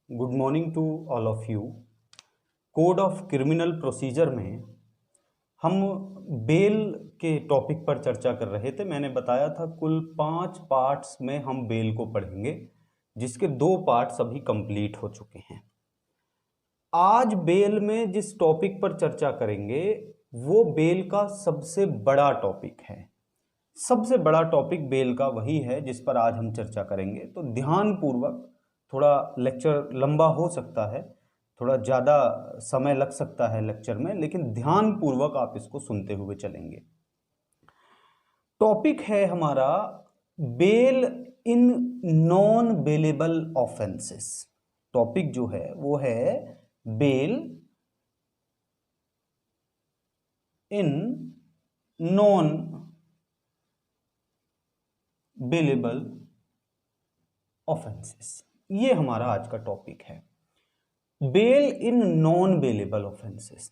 Good morning to all of you. Code of criminal procedure में हम bell के topic पर चर्चा कर रहे थे। मैंने बताया था कुल 5 पार्ट्स में हम बेल को पढ़ेंगे, जिसके 2 पार्ट्स अभी कंप्लीट हो चुके हैं। आज बेल में जिस टॉपिक पर चर्चा करेंगे वो बेल का सबसे बड़ा टॉपिक है। सबसे बड़ा टॉपिक बेल का वही है जिस पर आज हम चर्चा करेंगे। तो ध्यानपूर्वक, थोड़ा लेक्चर लंबा हो सकता है, थोड़ा ज़्यादा समय लग सकता है लेक्चर में, लेकिन ध्यानपूर्वक आप इसको सुनते हुए चलेंगे। टॉपिक है हमारा bail in non bailable offences. Topic जो है वो है bail in non bailable offences. ये हमारा आज का टॉपिक है, bail in non bailable offences.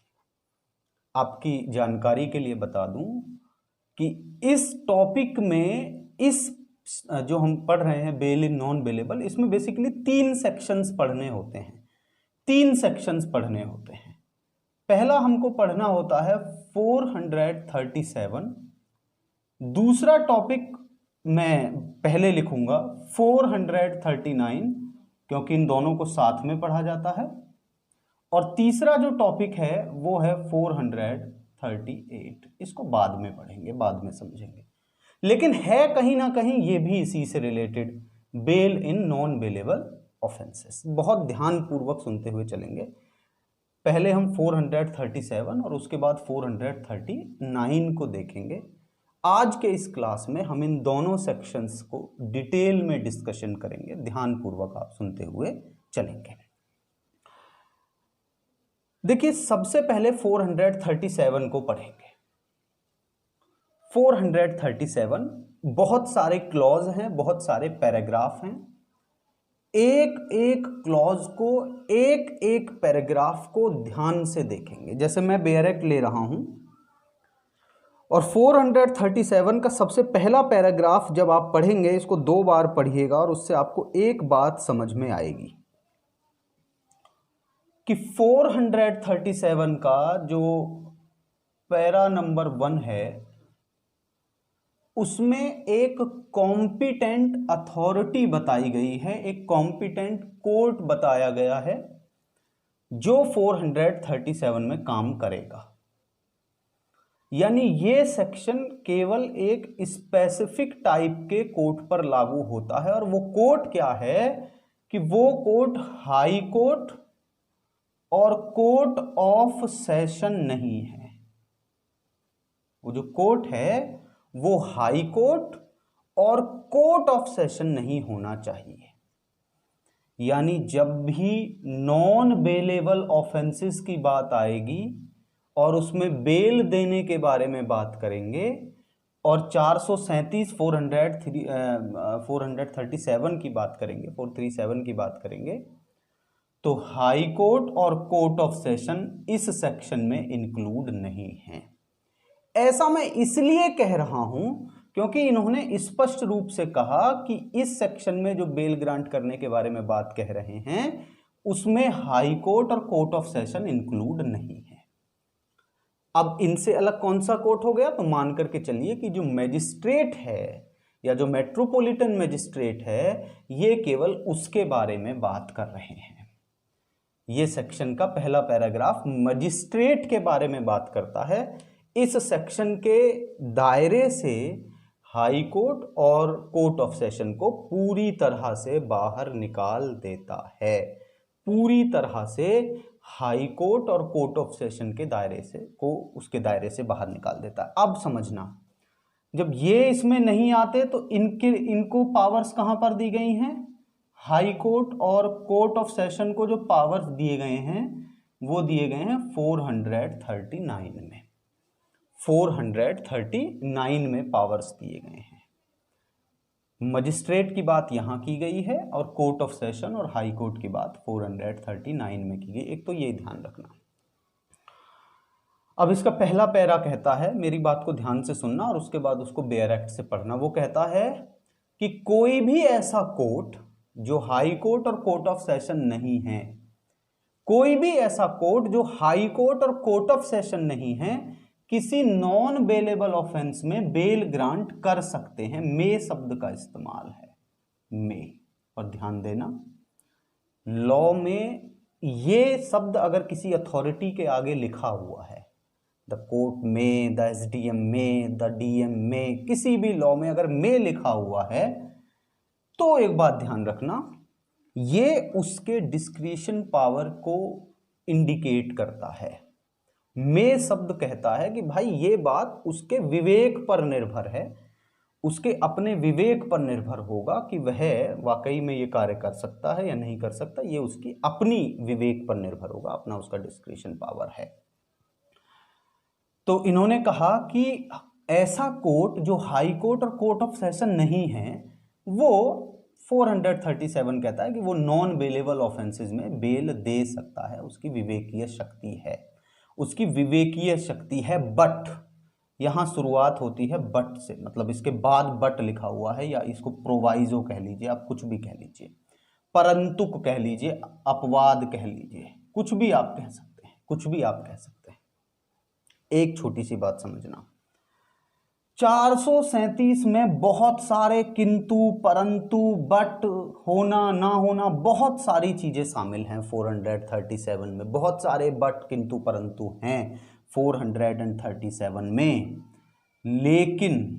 आपकी जानकारी के लिए बता दूं कि इस टॉपिक में, इस जो हम पढ़ रहे हैं बेल इन नॉन बेलेबल, इसमें बेसिकली 3 सेक्शंस पढ़ने होते हैं। 3 सेक्शंस पढ़ने होते हैं। पहला हमको पढ़ना होता है 437। दूसरा टॉपिक मैं पहले लिखूंगा 439, क्योंकि इन दोनों को साथ में पढ़ा जाता है। और तीसरा जो टॉपिक है वो है 438। इसको बाद में पढ़ेंगे, बाद में समझेंगे, लेकिन है कहीं ना कहीं ये भी इसी से related, bail in non bailable offences. बहुत ध्यानपूर्वक सुनते हुए चलेंगे। पहले हम 437 और उसके बाद 439 को देखेंगे। आज के इस क्लास में हम इन दोनों सेक्शंस को डिटेल में डिस्कशन करेंगे। ध्यानपूर्वक आप सुनते हुए चलेंगे। देखिए, सबसे पहले 437 को पढ़ेंगे। 437 बहुत सारे क्लॉज हैं, बहुत सारे पैराग्राफ हैं। एक एक क्लॉज को, एक एक पैराग्राफ को ध्यान से देखेंगे। जैसे मैं बेयरेक्ट ले रहा हूं और 437 का सबसे पहला पैराग्राफ जब आप पढ़ेंगे, इसको 2 बार पढ़िएगा और उससे आपको एक बात समझ में आएगी कि 437 का जो पैरा नंबर 1 है उसमें एक कॉम्पिटेंट अथॉरिटी बताई गई है, एक कॉम्पिटेंट कोर्ट बताया गया है जो 437 में काम करेगा। यानी ये सेक्शन केवल एक स्पेसिफिक टाइप के कोर्ट पर लागू होता है। और वो कोर्ट क्या है कि वो कोर्ट हाई कोर्ट और कोर्ट ऑफ सेशन नहीं है। वो जो कोर्ट है वो हाई कोर्ट और कोर्ट ऑफ सेशन नहीं होना चाहिए। यानी जब भी नॉन बेलेबल ऑफेंसेस की बात आएगी और उसमें बेल देने के बारे में बात करेंगे और 437 437 की बात करेंगे, 437 की बात करेंगे, तो हाई कोर्ट और कोर्ट ऑफ सेशन इस सेक्शन में इंक्लूड नहीं है। ऐसा मैं इसलिए कह रहा हूं क्योंकि इन्होंने स्पष्ट रूप से कहा कि इस सेक्शन में जो बेल ग्रांट करने के बारे में बात कह रहे हैं उसमें हाई कोर्ट और कोर्ट ऑफ सेशन इंक्लूड नहीं है। अब इनसे अलग कौन सा कोर्ट हो गया? तो मान करके चलिए कि जो मैजिस्ट्रेट है या जो मेट्रोपॉलिटन मैजिस्ट्रेट है, ये केवल उसके बारे में बात कर रहे हैं। ये सेक्शन का पहला पैराग्राफ मजिस्ट्रेट के बारे में बात करता है। इस सेक्शन के दायरे से हाई कोर्ट और कोर्ट ऑफ सेशन को पूरी तरह से बाहर निकाल देता है। पूरी तरह से हाई कोर्ट और कोर्ट ऑफ सेशन के दायरे से को उसके दायरे से बाहर निकाल देता है। अब समझना, जब ये इसमें नहीं आते तो इनको पावर्स कहां पर दी गई हैं? हाई कोर्ट और कोर्ट ऑफ सेशन को जो पावर्स दिए गए हैं वो दिए गए हैं 439 में। 439 में पावर्स दिए गए हैं। मजिस्ट्रेट की बात यहां की गई है और कोर्ट ऑफ सेशन और हाई कोर्ट की बात 439 में की गई। एक तो ये ध्यान रखना। अब इसका पहला पैरा कहता है, मेरी बात को ध्यान से सुनना और उसके बाद उसको बेयर एक्ट से पढ़ना। वो कहता है कि कोई भी ऐसा कोर्ट जो हाई कोर्ट और कोर्ट ऑफ सेशन नहीं है, कोई भी ऐसा कोर्ट जो हाई कोर्ट और कोर्ट ऑफ सेशन नहीं है, किसी नॉन बेलेबल ऑफेंस में बेल ग्रांट कर सकते हैं। मे शब्द का इस्तेमाल है, मे। और ध्यान देना, लॉ में ये शब्द अगर किसी अथॉरिटी के आगे लिखा हुआ है, द कोर्ट में, द एसडीएम में, द डीएम में, किसी भी लॉ में अगर में लिखा हुआ है तो एक बात ध्यान रखना, ये उसके डिस्क्रिशन पावर को इंडिकेट करता है। में शब्द कहता है कि भाई ये बात उसके विवेक पर निर्भर है, उसके अपने विवेक पर निर्भर होगा कि वह वाकई में ये कार्य कर सकता है या नहीं कर सकता। ये उसकी अपनी विवेक पर निर्भर होगा, अपना उसका डिस्क्रिशन पावर है। तो इन्होंने कहा कि ऐसा कोर्ट जो हाई कोर्ट और कोर्ट ऑफ सेशन नहीं है, वो 437 कहता है कि वो नॉन बेलेबल ऑफेंसेस में बेल दे सकता है, उसकी विवेकीय शक्ति है, उसकी विवेकीय शक्ति है। बट यहां शुरुआत होती है बट से, मतलब इसके बाद बट लिखा हुआ है, या इसको प्रोवाइजो कह लीजिए, आप कुछ भी कह लीजिए, परंतुक कह लीजिए, अपवाद कह लीजिए, कुछ भी आप कह सकते हैं, कुछ भी आप कह सकते हैं। एक छोटी सी बात समझना, 437 में बहुत सारे किंतु, परंतु, बट, होना, ना होना, बहुत सारी चीजें शामिल हैं 437 में। बहुत सारे बट, किंतु, परंतु हैं 437 में। लेकिन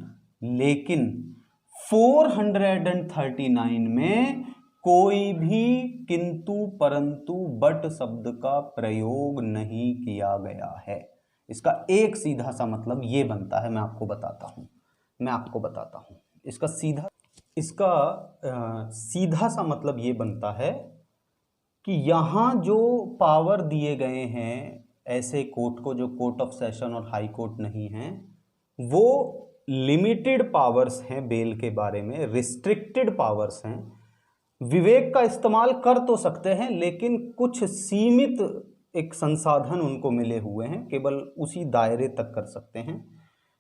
439 में कोई भी किंतु, परंतु, बट शब्द का प्रयोग नहीं किया गया है। इसका एक सीधा सा मतलब ये बनता है, मैं आपको बताता हूं। इसका सीधा सा मतलब ये बनता है कि यहां जो पावर दिए गए हैं ऐसे कोर्ट को जो कोर्ट ऑफ सेशन और हाई कोर्ट नहीं है, वो लिमिटेड पावर्स हैं बेल के बारे में, रिस्ट्रिक्टेड पावर्स हैं। विवेक का इस्तेमाल कर तो सकते हैं, लेकिन कुछ सीमित एक संसाधन उनको मिले हुए हैं, केवल उसी दायरे तक कर सकते हैं।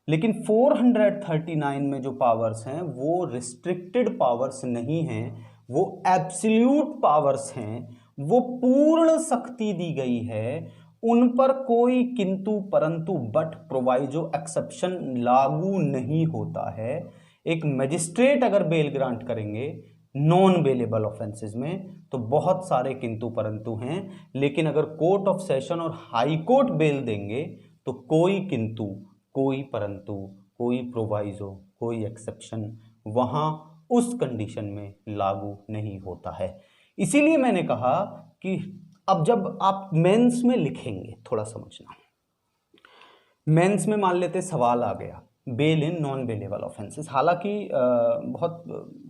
लेकिन 439 में जो पावर्स हैं वो रिस्ट्रिक्टेड पावर्स नहीं हैं, वो एब्सोल्यूट पावर्स हैं, वो पूर्ण शक्ति दी गई है, उन पर कोई किंतु, परंतु, बट, प्रोवाइजो, एक्सेप्शन लागू नहीं होता है। एक मजिस्ट्रेट अगर बेल ग्रांट करेंगे नॉन बेलेबल ऑफेंसेस में तो बहुत सारे किंतु परंतु हैं, लेकिन अगर कोर्ट ऑफ सेशन और हाई कोर्ट बेल देंगे तो कोई किंतु, कोई परंतु, कोई प्रोवाइजो, कोई एक्सेप्शन वहां उस कंडीशन में लागू नहीं होता है। इसीलिए मैंने कहा कि अब जब आप मेंस में लिखेंगे, थोड़ा समझना, मेंस में मान लेते सवाल आ गया bail in non bailable offences, हालांकि बहुत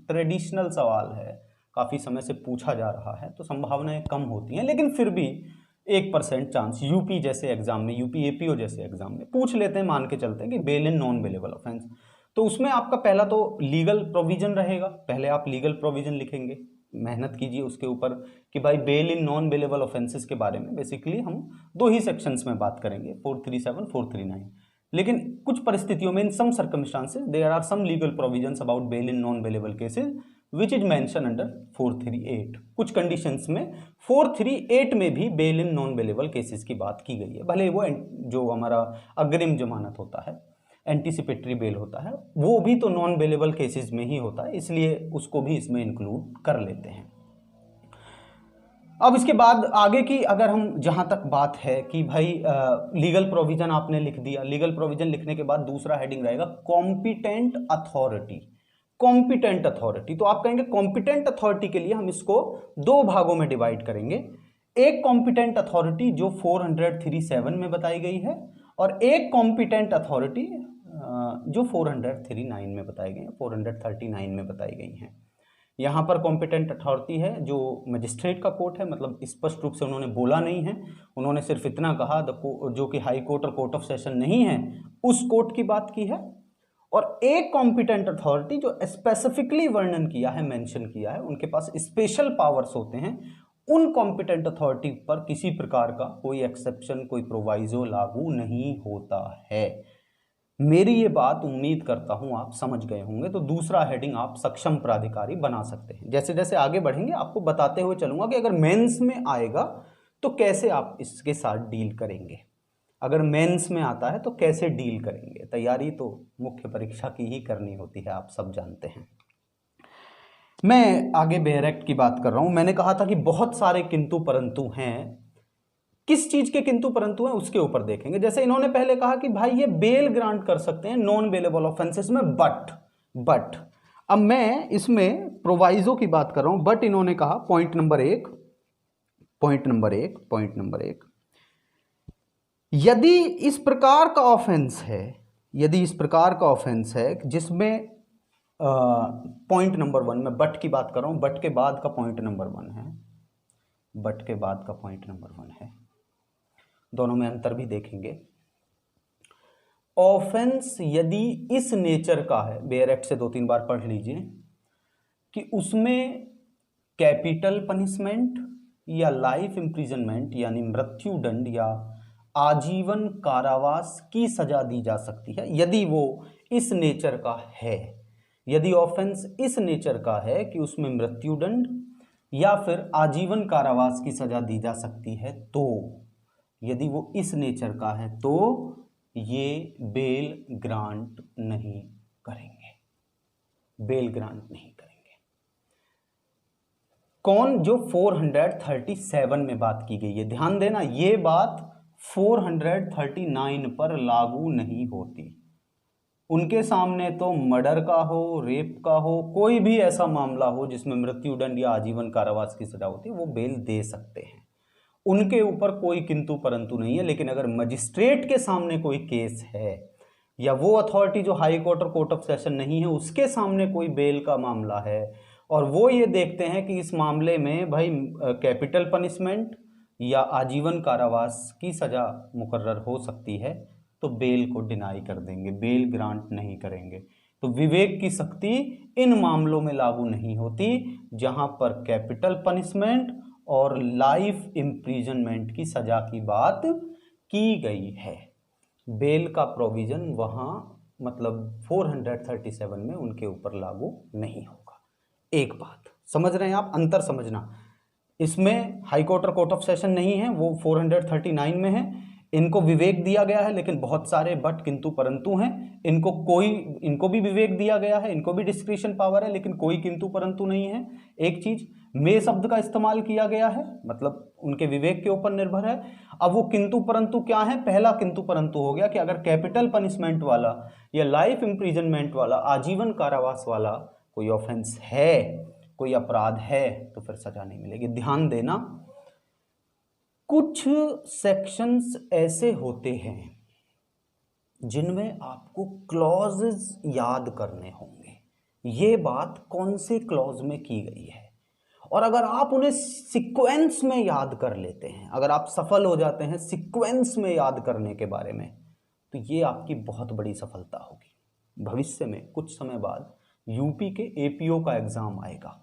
ट्रेडिशनल सवाल है, काफ़ी समय से पूछा जा रहा है, तो संभावनाएं कम होती हैं, लेकिन फिर भी 1% चांस यूपी जैसे एग्जाम में, यूपी एपीओ जैसे एग्जाम में पूछ लेते हैं, मान के चलते हैं कि bail in non bailable offence. तो उसमें आपका पहला तो लीगल प्रोविजन रहेगा, पहले आप लीगल प्रोविजन लिखेंगे, मेहनत कीजिए उसके ऊपर कि भाई bail in non bailable offences के बारे में बेसिकली हम दो ही सेक्शंस में बात करेंगे, 437, 439। लेकिन कुछ परिस्थितियों में, in some circumstances, there are some legal provisions about bail in non bailable cases which is mention under 438। कुछ कंडीशंस में 438 में भी bail in non bailable cases की बात की गई है, भले वो जो हमारा अग्रिम जमानत होता है, एंटीसिपेटरी बेल होता है, वो भी तो नॉन बेलेबल केसेस में ही होता है, इसलिए उसको भी इसमें इंक्लूड कर लेते हैं। अब इसके बाद आगे की अगर हम जहां तक बात है कि भाई लीगल प्रोविजन आपने लिख दिया, लीगल प्रोविजन लिखने के बाद दूसरा हेडिंग रहेगा कॉम्पिटेंट अथॉरिटी। कॉम्पिटेंट अथॉरिटी, तो आप कहेंगे कॉम्पिटेंट अथॉरिटी के लिए हम इसको दो भागों में डिवाइड करेंगे। एक कॉम्पिटेंट अथॉरिटी जो 437 में बताई गई है, और एक कॉम्पिटेंट अथॉरिटी जो 439 में बताई गई है, 439 में बताई गई हैं। यहाँ पर कॉम्पिटेंट अथॉरिटी है जो मजिस्ट्रेट का कोर्ट है, मतलब स्पष्ट रूप से उन्होंने बोला नहीं है, उन्होंने सिर्फ इतना कहा जो कि हाई कोर्ट और कोर्ट ऑफ सेशन नहीं है, उस कोर्ट की बात की है। और एक कॉम्पिटेंट अथॉरिटी जो स्पेसिफिकली वर्णन किया है, मेंशन किया है, उनके पास स्पेशल पावर्स होते हैं, उन कॉम्पिटेंट अथॉरिटी पर किसी प्रकार का कोई एक्सेप्शन, कोई प्रोवाइजो लागू नहीं होता है। मेरी ये बात उम्मीद करता हूं आप समझ गए होंगे। तो दूसरा हेडिंग आप सक्षम प्राधिकारी बना सकते हैं। जैसे जैसे आगे बढ़ेंगे आपको बताते हुए चलूंगा कि अगर मेंस में आएगा तो कैसे आप इसके साथ डील करेंगे। अगर मेंस में आता है तो कैसे डील करेंगे। तैयारी तो मुख्य परीक्षा की ही करनी होती है, आप सब जानते हैं। मैं आगे बेयर एक्ट की बात कर रहा हूं। मैंने कहा था कि बहुत सारे किंतु परंतु हैं। किस चीज के किंतु परंतु हैं उसके ऊपर देखेंगे। जैसे इन्होंने पहले कहा कि भाई ये बेल ग्रांट कर सकते हैं नॉन बेलेबल ऑफेंसेस में, बट अब मैं इसमें प्रोवाइजो की बात कर रहा हूं। बट इन्होंने कहा पॉइंट नंबर एक, यदि इस प्रकार का ऑफेंस है जिसमें पॉइंट नंबर 1 में बट की बात कर रहा हूं, बट के बाद का पॉइंट नंबर 1 है, दोनों में अंतर भी देखेंगे। ऑफेंस यदि इस नेचर का है, बेयर एक्ट से 2-3 बार पढ़ लीजिए, कि उसमें कैपिटल पनिशमेंट या लाइफ इंप्रिजनमेंट यानी मृत्यु दंड या आजीवन कारावास की सजा दी जा सकती है। यदि वो इस नेचर का है, यदि ऑफेंस इस नेचर का है कि उसमें मृत्यु दंड या फिर आजीवन कारावास की सजा दी जा सकती है, तो यदि वो इस नेचर का है तो ये बेल ग्रांट नहीं करेंगे। कौन? जो 437 में बात की गई है। ध्यान देना, ये बात 439 पर लागू नहीं होती। उनके सामने तो मर्डर का हो, रेप का हो, कोई भी ऐसा मामला हो जिसमें मृत्यु दंड या आजीवन कारावास की सजा होती है, वो बेल दे सकते हैं। उनके ऊपर कोई किंतु परंतु नहीं है। लेकिन अगर मजिस्ट्रेट के सामने कोई केस है या वो अथॉरिटी जो हाई कोर्ट और कोर्ट ऑफ सेशन नहीं है उसके सामने कोई बेल का मामला है और वो ये देखते हैं कि इस मामले में भाई कैपिटल पनिशमेंट या आजीवन कारावास की सजा मुकर्रर हो सकती है, तो बेल को डिनाई कर देंगे, बेल ग्रांट नहीं करेंगे। तो विवेक की शक्ति इन मामलों में लागू नहीं होती जहां पर कैपिटल पनिशमेंट और लाइफ इम्प्रिजनमेंट की सजा की बात की गई है। बेल का प्रोविजन वहां मतलब 437 में उनके ऊपर लागू नहीं होगा। एक बात समझ रहे हैं आप, अंतर समझना। इसमें हाई कोर्ट और कोर्ट ऑफ सेशन नहीं है, वो 439 में है। इनको विवेक दिया गया है, लेकिन बहुत सारे बट किंतु परंतु हैं। इनको भी विवेक दिया गया है, इनको भी डिस्क्रिशन पावर है, लेकिन कोई किंतु परंतु नहीं है। एक चीज, मे शब्द का इस्तेमाल किया गया है, मतलब उनके विवेक के ऊपर निर्भर है। अब वो किंतु परंतु क्या है? पहला किंतु परंतु हो गया कि अगर कैपिटल पनिशमेंट वाला या लाइफ इंप्रिजनमेंट वाला, आजीवन कारावास वाला कोई ऑफेंस है, कोई अपराध है, तो फिर सजा नहीं मिलेगी। ध्यान देना, कुछ सेक्शंस ऐसे होते हैं जिनमें आपको क्लॉजेस याद करने होंगे। ये बात कौन से क्लॉज में की गई है, और अगर आप उन्हें सीक्वेंस में याद कर लेते हैं, अगर आप सफल हो जाते हैं सीक्वेंस में याद करने के बारे में, तो ये आपकी बहुत बड़ी सफलता होगी। भविष्य में कुछ समय बाद यूपी के एपीओ का एग्जाम आएगा।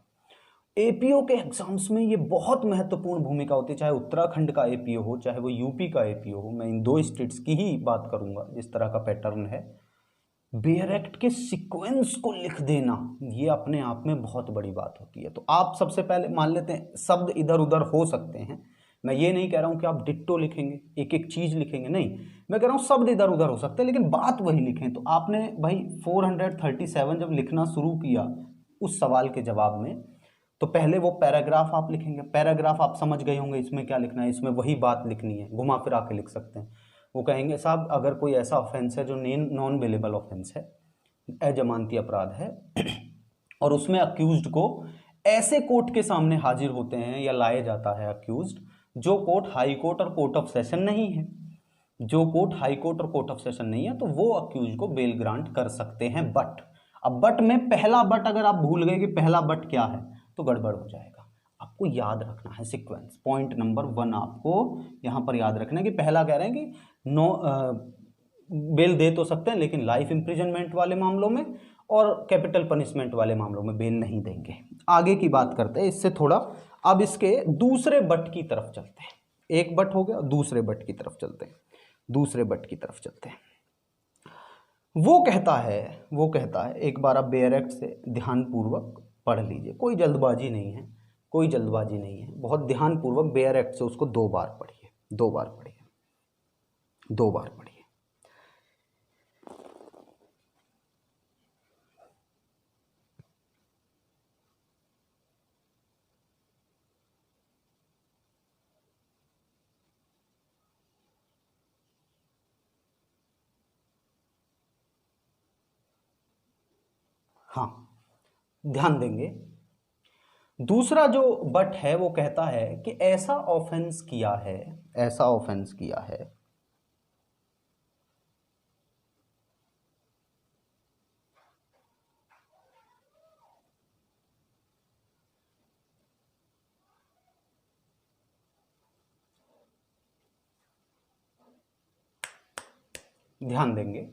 एपीओ के एग्जाम्स में ये बहुत महत्वपूर्ण भूमिका होती है, चाहे उत्तराखंड का एपीओ हो, चाहे वो यूपी का एपीओ हो। मैं इन दो स्टेट्स की ही बात करूंगा जिस तरह का पैटर्न है। बेयर एक्ट के सीक्वेंस को लिख देना ये अपने आप में बहुत बड़ी बात होती है। तो आप सबसे पहले मान लेते हैं शब्द इधर उधर हो सकते हैं, मैं ये नहीं कह रहा हूं कि आप डिट्टो लिखेंगे, एक एक चीज लिखेंगे, नहीं, मैं कह रहा हूं शब्द इधर उधर हो सकते हैं लेकिन बात वही लिखें। तो आपने भाई 437 जब लिखना शुरू किया उस सवाल के जवाब में, तो पहले वो पैराग्राफ आप लिखेंगे। पैराग्राफ आप समझ गए होंगे इसमें क्या लिखना है, इसमें वही बात लिखनी है, घुमा फिरा के लिख सकते हैं। वो कहेंगे साहब अगर कोई ऐसा ऑफेंस है जो नॉन बेलेबल ऑफेंस है, अजमानती अपराध है, और उसमें अक्यूज्ड को ऐसे कोर्ट के सामने हाजिर होते हैं या लाया जाता है अक्यूज्ड, जो कोर्ट हाई कोर्ट और कोर्ट ऑफ सेशन नहीं है, जो कोर्ट हाई कोर्ट और कोर्ट ऑफ सेशन नहीं है, तो वो अक्यूज को बेल ग्रांट कर सकते हैं। बट अब बट में पहला बट अगर आप भूल गए कि पहला बट क्या है तो गड़बड़ हो जाएगा। आपको याद रखना है सीक्वेंस। पॉइंट नंबर 1 आपको यहां पर याद रखना है कि पहला कह रहे हैं कि बेल दे तो सकते हैं लेकिन लाइफ इंप्रिजनमेंट वाले मामलों में और कैपिटल पनिशमेंट वाले मामलों में बेल नहीं देंगे। आगे की बात करते हैं इससे थोड़ा, अब इसके दूसरे बट की तरफ चलते हैं। एक बट हो गया, दूसरे बट की तरफ चलते हैं। वो कहता है एक बार आप बेयर एक्ट से ध्यानपूर्वक पढ़ लीजिए, कोई जल्दबाजी नहीं है, कोई जल्दबाजी नहीं है, बहुत ध्यानपूर्वक बेयर एक्ट से उसको 2 बार पढ़िए, 2 बार पढ़िए, 2 बार पढ़िए। हाँ, ध्यान देंगे। दूसरा जो बट है वो कहता है कि ऐसा ऑफेंस किया है, ऐसा ऑफेंस किया है ध्यान देंगे।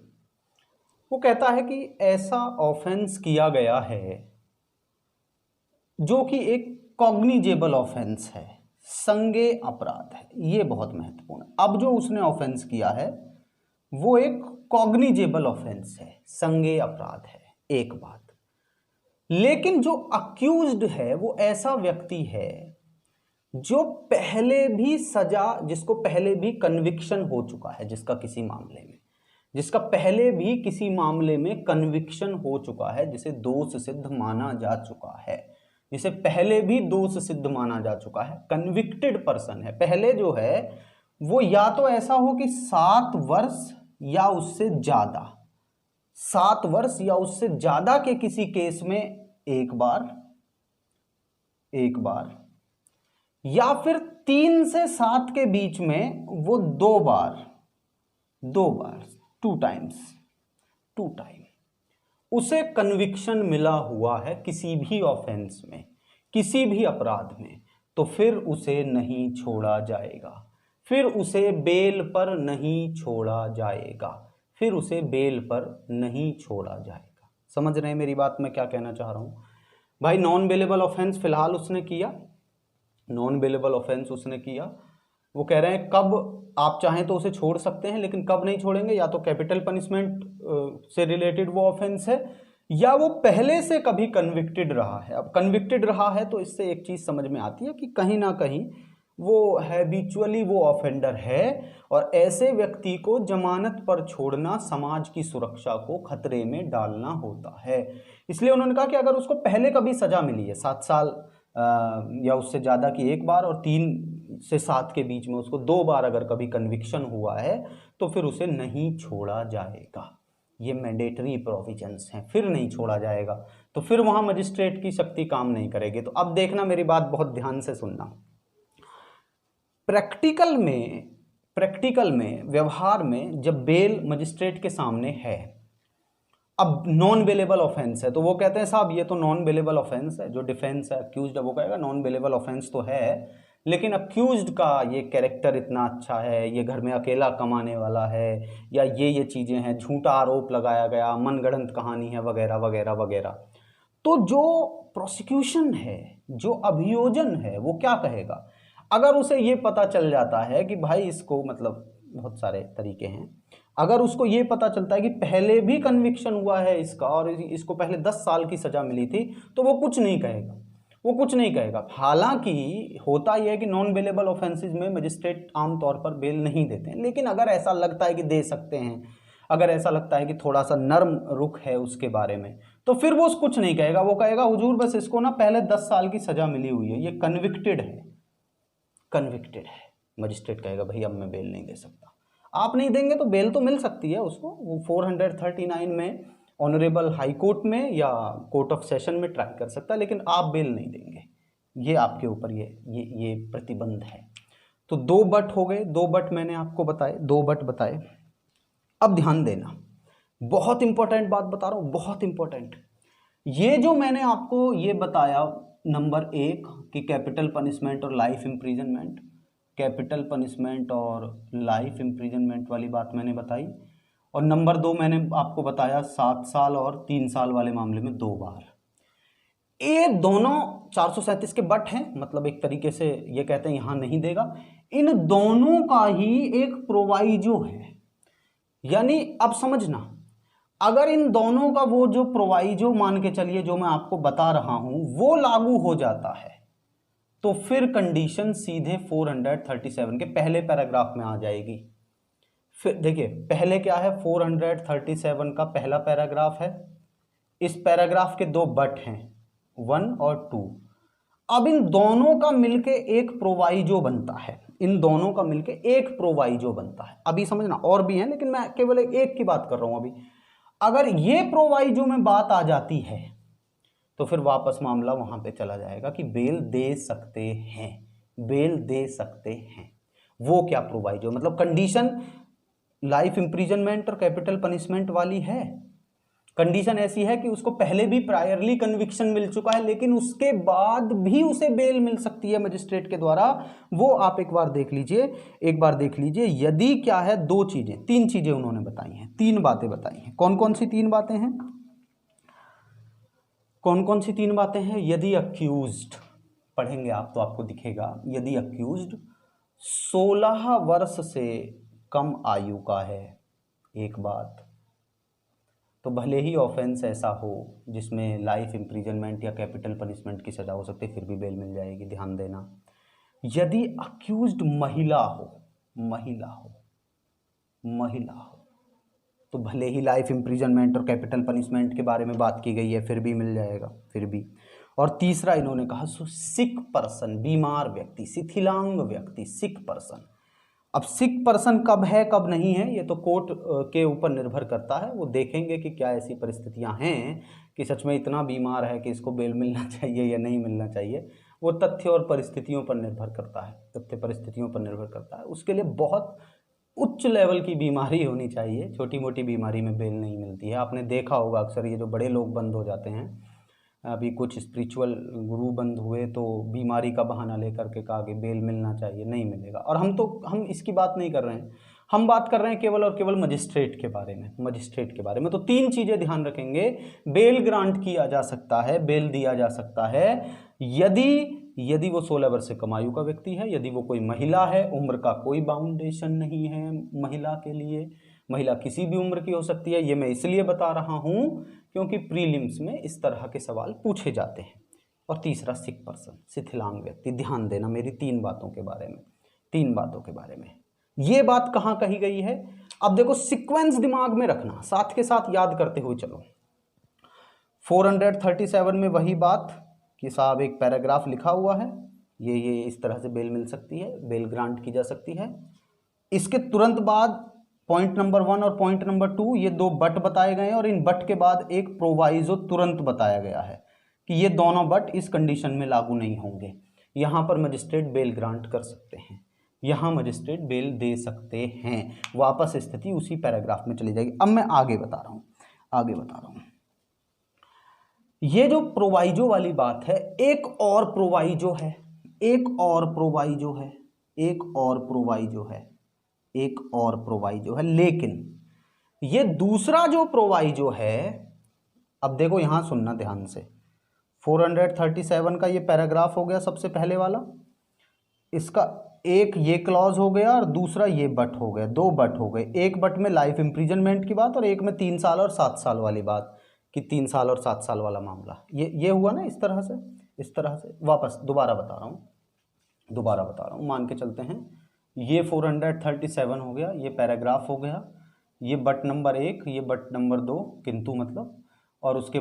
वो कहता है कि ऐसा ऑफेंस किया गया है जो कि एक कॉग्निजेबल ऑफेंस है, संज्ञेय अपराध है। ये बहुत महत्वपूर्ण है। अब जो उसने ऑफेंस किया है वो एक कॉग्निजेबल ऑफेंस है, संज्ञेय अपराध है, एक बात। लेकिन जो अक्यूज्ड है वो ऐसा व्यक्ति है जो पहले भी सजा, जिसको पहले भी कन्विक्शन हो चुका है, जिसका किसी मामले में, जिसका पहले भी किसी मामले में कन्विक्शन हो चुका है, जिसे दोष सिद्ध माना जा चुका है, जिसे पहले भी दोष सिद्ध माना जा चुका है, कन्विक्टेड पर्सन है। पहले जो है वो या तो ऐसा हो कि 7 वर्ष या उससे ज्यादा, 7 वर्ष या उससे ज्यादा के किसी केस में एक बार, या फिर 3 से 7 के बीच में वो 2 बार, 2 टाइम उसे कन्विक्शन मिला हुआ है किसी भी ऑफेंस में, किसी भी अपराध में, तो फिर उसे नहीं छोड़ा जाएगा, फिर उसे बेल पर नहीं छोड़ा जाएगा, फिर उसे बेल पर नहीं छोड़ा जाएगा। समझ रहे हैं मेरी बात, मैं क्या कहना चाह रहा हूं भाई? नॉन बेलेबल ऑफेंस फिलहाल उसने किया, नॉन बेलेबल ऑफेंस उसने किया। वो कह रहे हैं कब आप चाहें तो उसे छोड़ सकते हैं, लेकिन कब नहीं छोड़ेंगे? या तो कैपिटल पनिशमेंट से रिलेटेड वो ऑफेंस है, या वो पहले से कभी कन्विक्टेड रहा है। अब कन्विक्टेड रहा है तो इससे एक चीज समझ में आती है कि कहीं ना कहीं वो हैबिचुअली वो ऑफेंडर है, और ऐसे व्यक्ति को जमानत पर छोड़ना समाज की सुरक्षा को खतरे में डालना होता है। इसलिए उन्होंने कहा कि अगर उसको पहले कभी सजा मिली है 7 साल या उससे ज़्यादा की एक बार, और 3 से 7 के बीच में उसको 2 बार अगर कभी कन्विक्शन हुआ है, तो फिर उसे नहीं छोड़ा जाएगा। ये मैंडेटरी प्रोविजंस हैं, फिर नहीं छोड़ा जाएगा, तो फिर वहाँ मजिस्ट्रेट की शक्ति काम नहीं करेगी। तो अब देखना, मेरी बात बहुत ध्यान से सुनना। प्रैक्टिकल में व्यवहार में जब बेल मजिस्ट्रेट के सामने है, अब नॉन बेलेबल ऑफेंस है, तो वो कहते हैं साहब ये तो नॉन बेलेबल ऑफेंस है। जो डिफेंस है, अक्यूज्ड है, वो कहेगा नॉन बेलेबल ऑफेंस तो है, लेकिन अक्यूज्ड का ये कैरेक्टर इतना अच्छा है, ये घर में अकेला कमाने वाला है, या ये चीज़ें हैं, झूठा आरोप लगाया गया, मनगढ़ंत कहानी है, वगैरह वगैरह वगैरह। तो जो प्रोसिक्यूशन है, जो अभियोजन है, वो क्या कहेगा? अगर उसे ये पता चल जाता है कि भाई इसको, मतलब बहुत सारे तरीके हैं, अगर उसको ये पता चलता है कि पहले भी कन्विक्शन हुआ है इसका और इसको पहले 10 साल की सजा मिली थी, तो वो कुछ नहीं कहेगा, वो कुछ नहीं कहेगा। हालांकि होता यह है कि नॉन बेलेबल ऑफेंसेस में मजिस्ट्रेट आमतौर पर बेल नहीं देते हैं, लेकिन अगर ऐसा लगता है कि दे सकते हैं, अगर ऐसा लगता है कि थोड़ा सा नर्म रुख है उसके बारे में, तो फिर वो कुछ नहीं कहेगा। वो कहेगा हुजूर बस इसको ना पहले 10 साल की सजा मिली हुई है, ये कन्विक्टेड है, कन्विक्टेड है। मजिस्ट्रेट कहेगा भाई अब मैं बेल नहीं दे सकता। आप नहीं देंगे तो बेल तो मिल सकती है उसको, वो 439 में ऑनरेबल हाई कोर्ट में या कोर्ट ऑफ सेशन में ट्राई कर सकता है, लेकिन आप बेल नहीं देंगे, ये आपके ऊपर ये प्रतिबंध है। तो 2 बट हो गए, 2 बट मैंने आपको बताए, 2 बट बताए। अब ध्यान देना, बहुत इंपॉर्टेंट बात बता रहा हूं, बहुत इंपॉर्टेंट। ये जो मैंने आपको ये बताया, नंबर 1 कि कैपिटल पनिशमेंट और लाइफ इम्प्रिजनमेंट, कैपिटल पनिशमेंट और लाइफ इम्प्रिजनमेंट वाली बात मैंने बताई, और नंबर 2 मैंने आपको बताया 7 साल और 3 साल वाले मामले में 2 बार। ये दोनों 437 के बट हैं, मतलब एक तरीके से ये कहते हैं यहां नहीं देगा। इन दोनों का ही एक प्रोवाइजो है, यानी अब समझना, अगर इन दोनों का वो जो प्रोवाइजो मान के चलिए जो मैं आपको बता रहा हूं वो लागू हो जाता है तो फिर कंडीशन सीधे 437 के पहले पैराग्राफ में आ जाएगी। फिर देखिए पहले क्या है, 437 का पहला पैराग्राफ है, इस पैराग्राफ के दो बट हैं 1 और 2। अब इन दोनों का मिलके एक प्रोवाइजो बनता है, इन दोनों का मिलके एक प्रोवाइजो बनता है। अभी समझना और भी है लेकिन मैं केवल एक की बात कर रहा हूं अभी। अगर ये प्रोवाइजो में बात आ जाती है तो फिर वापस मामला वहां पे चला जाएगा कि बेल दे सकते हैं, बेल दे सकते हैं। वो क्या प्रोवाइजो, मतलब कंडीशन लाइफ इंप्रिजनमेंट और कैपिटल पनिशमेंट वाली है। कंडीशन ऐसी है कि उसको पहले भी प्रायरली कन्विक्शन मिल चुका है लेकिन उसके बाद भी उसे बेल मिल सकती है मजिस्ट्रेट के द्वारा। वो आप एक बार देख लीजिए, एक बार देख लीजिए। यदि क्या है, दो चीजें, तीन चीजें उन्होंने बताई हैं, तीन बातें बताई हैं। कौन कौन सी तीन बातें हैं, कौन कौन सी तीन बातें हैं? यदि अक्यूज्ड, पढ़ेंगे आप तो आपको दिखेगा, यदि अक्यूज्ड 16 वर्ष से कम आयु का है, एक बात, तो भले ही ऑफेंस ऐसा हो जिसमें लाइफ इंप्रिजनमेंट या कैपिटल पनिशमेंट की सजा हो सकती है, फिर भी बेल मिल जाएगी, ध्यान देना। यदि अक्यूज्ड महिला हो, महिला हो, महिला हो, तो भले ही लाइफ इंप्रिजनमेंट और कैपिटल पनिशमेंट के बारे में बात की गई है, फिर भी मिल जाएगा, फिर भी। और तीसरा इन्होंने कहा सिक पर्सन, बीमार व्यक्ति, शिथिलांग व्यक्ति, सिक पर्सन। अब सिक पर्सन कब है कब नहीं है ये तो कोर्ट के ऊपर निर्भर करता है, वो देखेंगे कि क्या ऐसी परिस्थितियां हैं कि सच में इतना बीमार है कि इसको बेल मिलना चाहिए या नहीं मिलना चाहिए। वो तथ्य और परिस्थितियों पर निर्भर करता है, तथ्य परिस्थितियों पर निर्भर करता है। उसके लिए बहुत उच्च लेवल की बीमारी होनी चाहिए, छोटी मोटी बीमारी में बेल नहीं मिलती है। आपने देखा होगा अक्सर ये जो बड़े लोग बंद हो जाते हैं, अभी कुछ स्पिरिचुअल गुरु बंद हुए तो बीमारी का बहाना लेकर के कहा कि बेल मिलना चाहिए, नहीं मिलेगा। और हम इसकी बात नहीं कर रहे हैं, हम बात कर रहे हैं केवल और केवल मजिस्ट्रेट के बारे में, मजिस्ट्रेट के बारे में। तो तीन चीजें ध्यान रखेंगे, बेल ग्रांट किया जा सकता है, बेल दिया जा सकता है यदि वो 16 वर्ष से कम आयु का व्यक्ति है, यदि वो कोई महिला है, उम्र का कोई बाउंडेशन नहीं है महिला के लिए, महिला किसी भी उम्र की हो सकती है। ये मैं इसलिए बता रहा हूं क्योंकि प्रीलिम्स में इस तरह के सवाल पूछे जाते हैं। और तीसरा सिक पर्सन, शिथिलांग व्यक्ति। ध्यान देना मेरी तीन बातों के बारे में, तीन बातों के बारे में। ये बात कहां कही गई है, अब देखो सीक्वेंस दिमाग में रखना, साथ के साथ याद करते हुए चलो। 437 में वही बात कि साहब एक पैराग्राफ लिखा हुआ है, ये इस तरह से बेल मिल सकती है, बेल ग्रांट की जा सकती है। इसके तुरंत बाद पॉइंट नंबर 1 और पॉइंट नंबर 2 ये दो बट बताए गए हैं और इन बट के बाद एक प्रोवाइजो तुरंत बताया गया है कि ये दोनों बट इस कंडीशन में लागू नहीं होंगे। यहां पर मजिस्ट्रेट बेल ग्रांट कर सकते हैं, यहां मजिस्ट्रेट बेल दे सकते हैं। वापस स्थिति उसी पैराग्राफ में चली जाएगी। अब मैं आगे बता रहा हूं, आगे बता रहा हूं। ये जो प्रोवाइजो वाली बात है, एक और प्रोवाइजो है, एक और प्रोवाइजो है, एक और प्रोवाइजो है, एक और प्रोवाइजो है। लेकिन ये दूसरा जो प्रोवाइजो है, अब देखो यहां सुनना ध्यान से, 437 का ये पैराग्राफ हो गया सबसे पहले वाला, इसका एक ये क्लॉज हो गया और दूसरा ये बट हो गया, दो बट हो गए। एक बट में लाइफ इंप्रिजनमेंट की बात और एक में 3 साल और 7 साल वाली बात, कि 3 साल और 7 साल वाला मामला। ये हुआ ना इस तरह से, इस तरह से। वापस दोबारा बता रहा हूं, मान के चलते हैं ये 437 हो गया, ये पैराग्राफ हो गया, ये बट नंबर 1, ये बट नंबर 2, किंतु मतलब, और उसके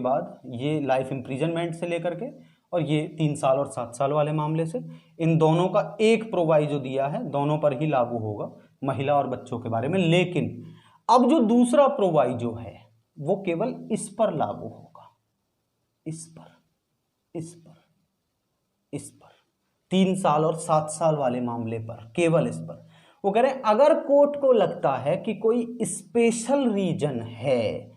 बाद ये लाइफ इंप्रिजनमेंट से लेकर के और ये 3 साल और 7 साल वाले मामले से, इन दोनों का एक प्रोवाइजो दिया है, दोनों पर ही लागू होगा महिला और बच्चों के बारे में। लेकिन अब जो दूसरा प्रोवाइजो है वो केवल इस पर लागू होगा, इस पर 3 साल और 7 साल वाले मामले पर, केवल इस पर। वो कह रहे हैं अगर कोर्ट को लगता है कि कोई स्पेशल रीजन है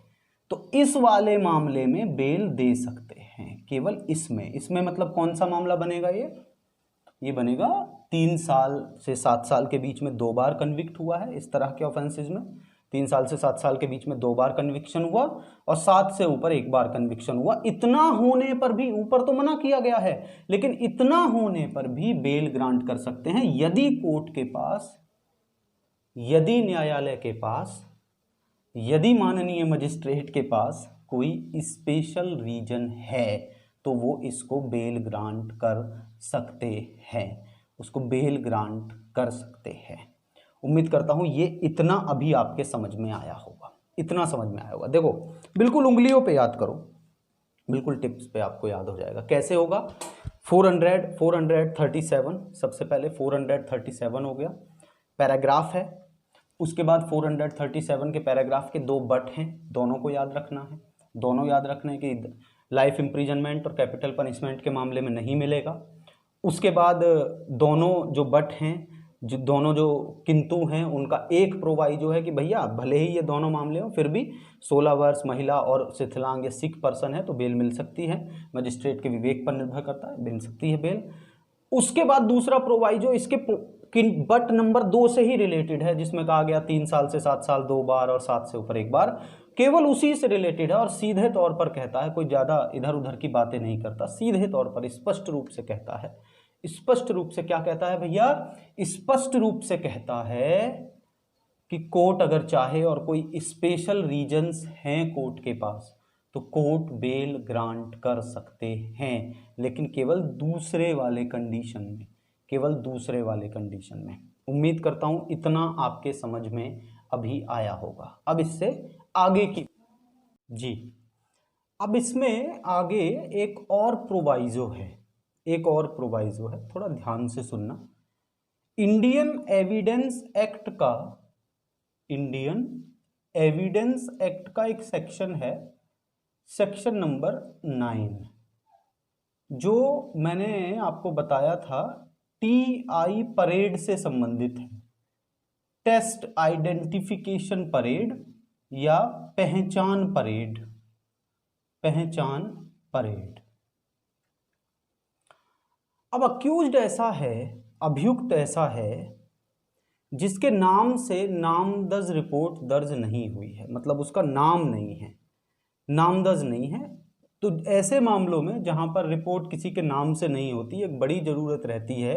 तो इस वाले मामले में बेल दे सकते हैं, केवल इसमें मतलब कौन सा मामला बनेगा, ये बनेगा 3 साल से 7 साल के बीच में 2 बार कन्विक्ट हुआ है इस तरह के ऑफेंसेज में, 3 साल से 7 साल के बीच में 2 बार कन्विक्शन हुआ और 7 से ऊपर 1 बार कन्विक्शन हुआ। इतना होने पर भी, ऊपर तो मना किया गया है, लेकिन इतना होने पर भी बेल ग्रांट कर सकते हैं यदि कोर्ट के पास, यदि न्यायालय के पास यदि माननीय मजिस्ट्रेट के पास कोई स्पेशल रीजन है तो वो इसको बेल ग्रांट कर सकते हैं, उसको बेल ग्रांट कर सकते हैं। उम्मीद करता हूँ ये इतना अभी आपके समझ में आया होगा, इतना समझ में आया होगा। देखो बिल्कुल उंगलियों पे याद करो, बिल्कुल टिप्स पे आपको याद हो जाएगा। कैसे होगा? 437, सबसे पहले 437 हो गया, पैराग्राफ है। उसके बाद 437 के पैराग्राफ के दो बट हैं, दोनों को याद रखना है। दोनों याद रखने के लाइफ इम्प्रिजनमेंट और कैपिटल पनिशमेंट के मामले में नहीं मिलेगा। उसके बाद दोनों जो बट हैं, जो दोनों जो किंतु हैं, उनका एक प्रोवाइजो है कि भैया भले ही ये दोनों मामले हो फिर भी 16 वर्ष महिला और शिथिलांग या सिक पर्सन है तो बेल मिल सकती है, मजिस्ट्रेट के विवेक पर निर्भर करता है, मिल सकती है बेल। उसके बाद दूसरा प्रोवाइजो इसके बट नंबर 2 से ही रिलेटेड है, जिसमें कहा गया 3 साल से 7 साल 2 बार और 7 से ऊपर 1 बार, केवल उसी से रिलेटेड है और सीधे तौर पर कहता है, कोई ज़्यादा इधर उधर की बातें नहीं करता, सीधे तौर पर स्पष्ट रूप से कहता है। स्पष्ट रूप से क्या कहता है भैया? स्पष्ट रूप से कहता है कि कोर्ट अगर चाहे और कोई स्पेशल रीजंस हैं कोर्ट के पास तो कोर्ट बेल ग्रांट कर सकते हैं, लेकिन केवल दूसरे वाले कंडीशन में, केवल दूसरे वाले कंडीशन में। उम्मीद करता हूं इतना आपके समझ में अभी आया होगा। अब इससे आगे की जी, अब इसमें आगे एक और प्रोवाइजो है, एक और प्रोवाइजो है, थोड़ा ध्यान से सुनना। इंडियन एविडेंस एक्ट का, इंडियन एविडेंस एक्ट का एक सेक्शन है, सेक्शन नंबर 9, जो मैंने आपको बताया था TI परेड से संबंधित है, टेस्ट आइडेंटिफिकेशन परेड या पहचान परेड, पहचान परेड। अब अक्यूज्ड ऐसा है, अभियुक्त ऐसा है जिसके नाम से नामदर्ज रिपोर्ट दर्ज नहीं हुई है, मतलब उसका नाम नहीं है, नामदर्ज नहीं है। तो ऐसे मामलों में जहां पर रिपोर्ट किसी के नाम से नहीं होती, एक बड़ी ज़रूरत रहती है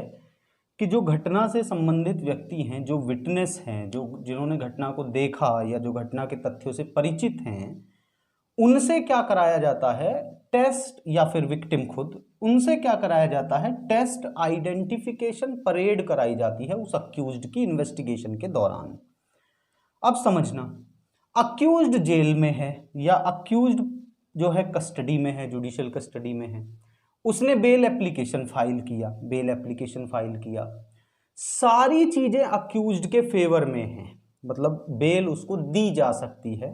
कि जो घटना से संबंधित व्यक्ति हैं, जो विटनेस हैं, जो जिन्होंने घटना को देखा या जो घटना के तथ्यों से परिचित हैं, उनसे क्या कराया जाता है? टेस्ट, या फिर विक्टिम खुद, उनसे क्या कराया जाता है? टेस्ट आइडेंटिफिकेशन परेड कराई जाती है उस अक्यूज्ड की इन्वेस्टिगेशन के दौरान। अब समझना, अक्यूज्ड जेल में है या अक्यूज्ड जो है कस्टडी में है, जुडिशियल कस्टडी में है, उसने बेल एप्लीकेशन फाइल किया, बेल एप्लीकेशन फाइल किया, सारी चीजें अक्यूज्ड के फेवर में हैं, मतलब बेल उसको दी जा सकती है,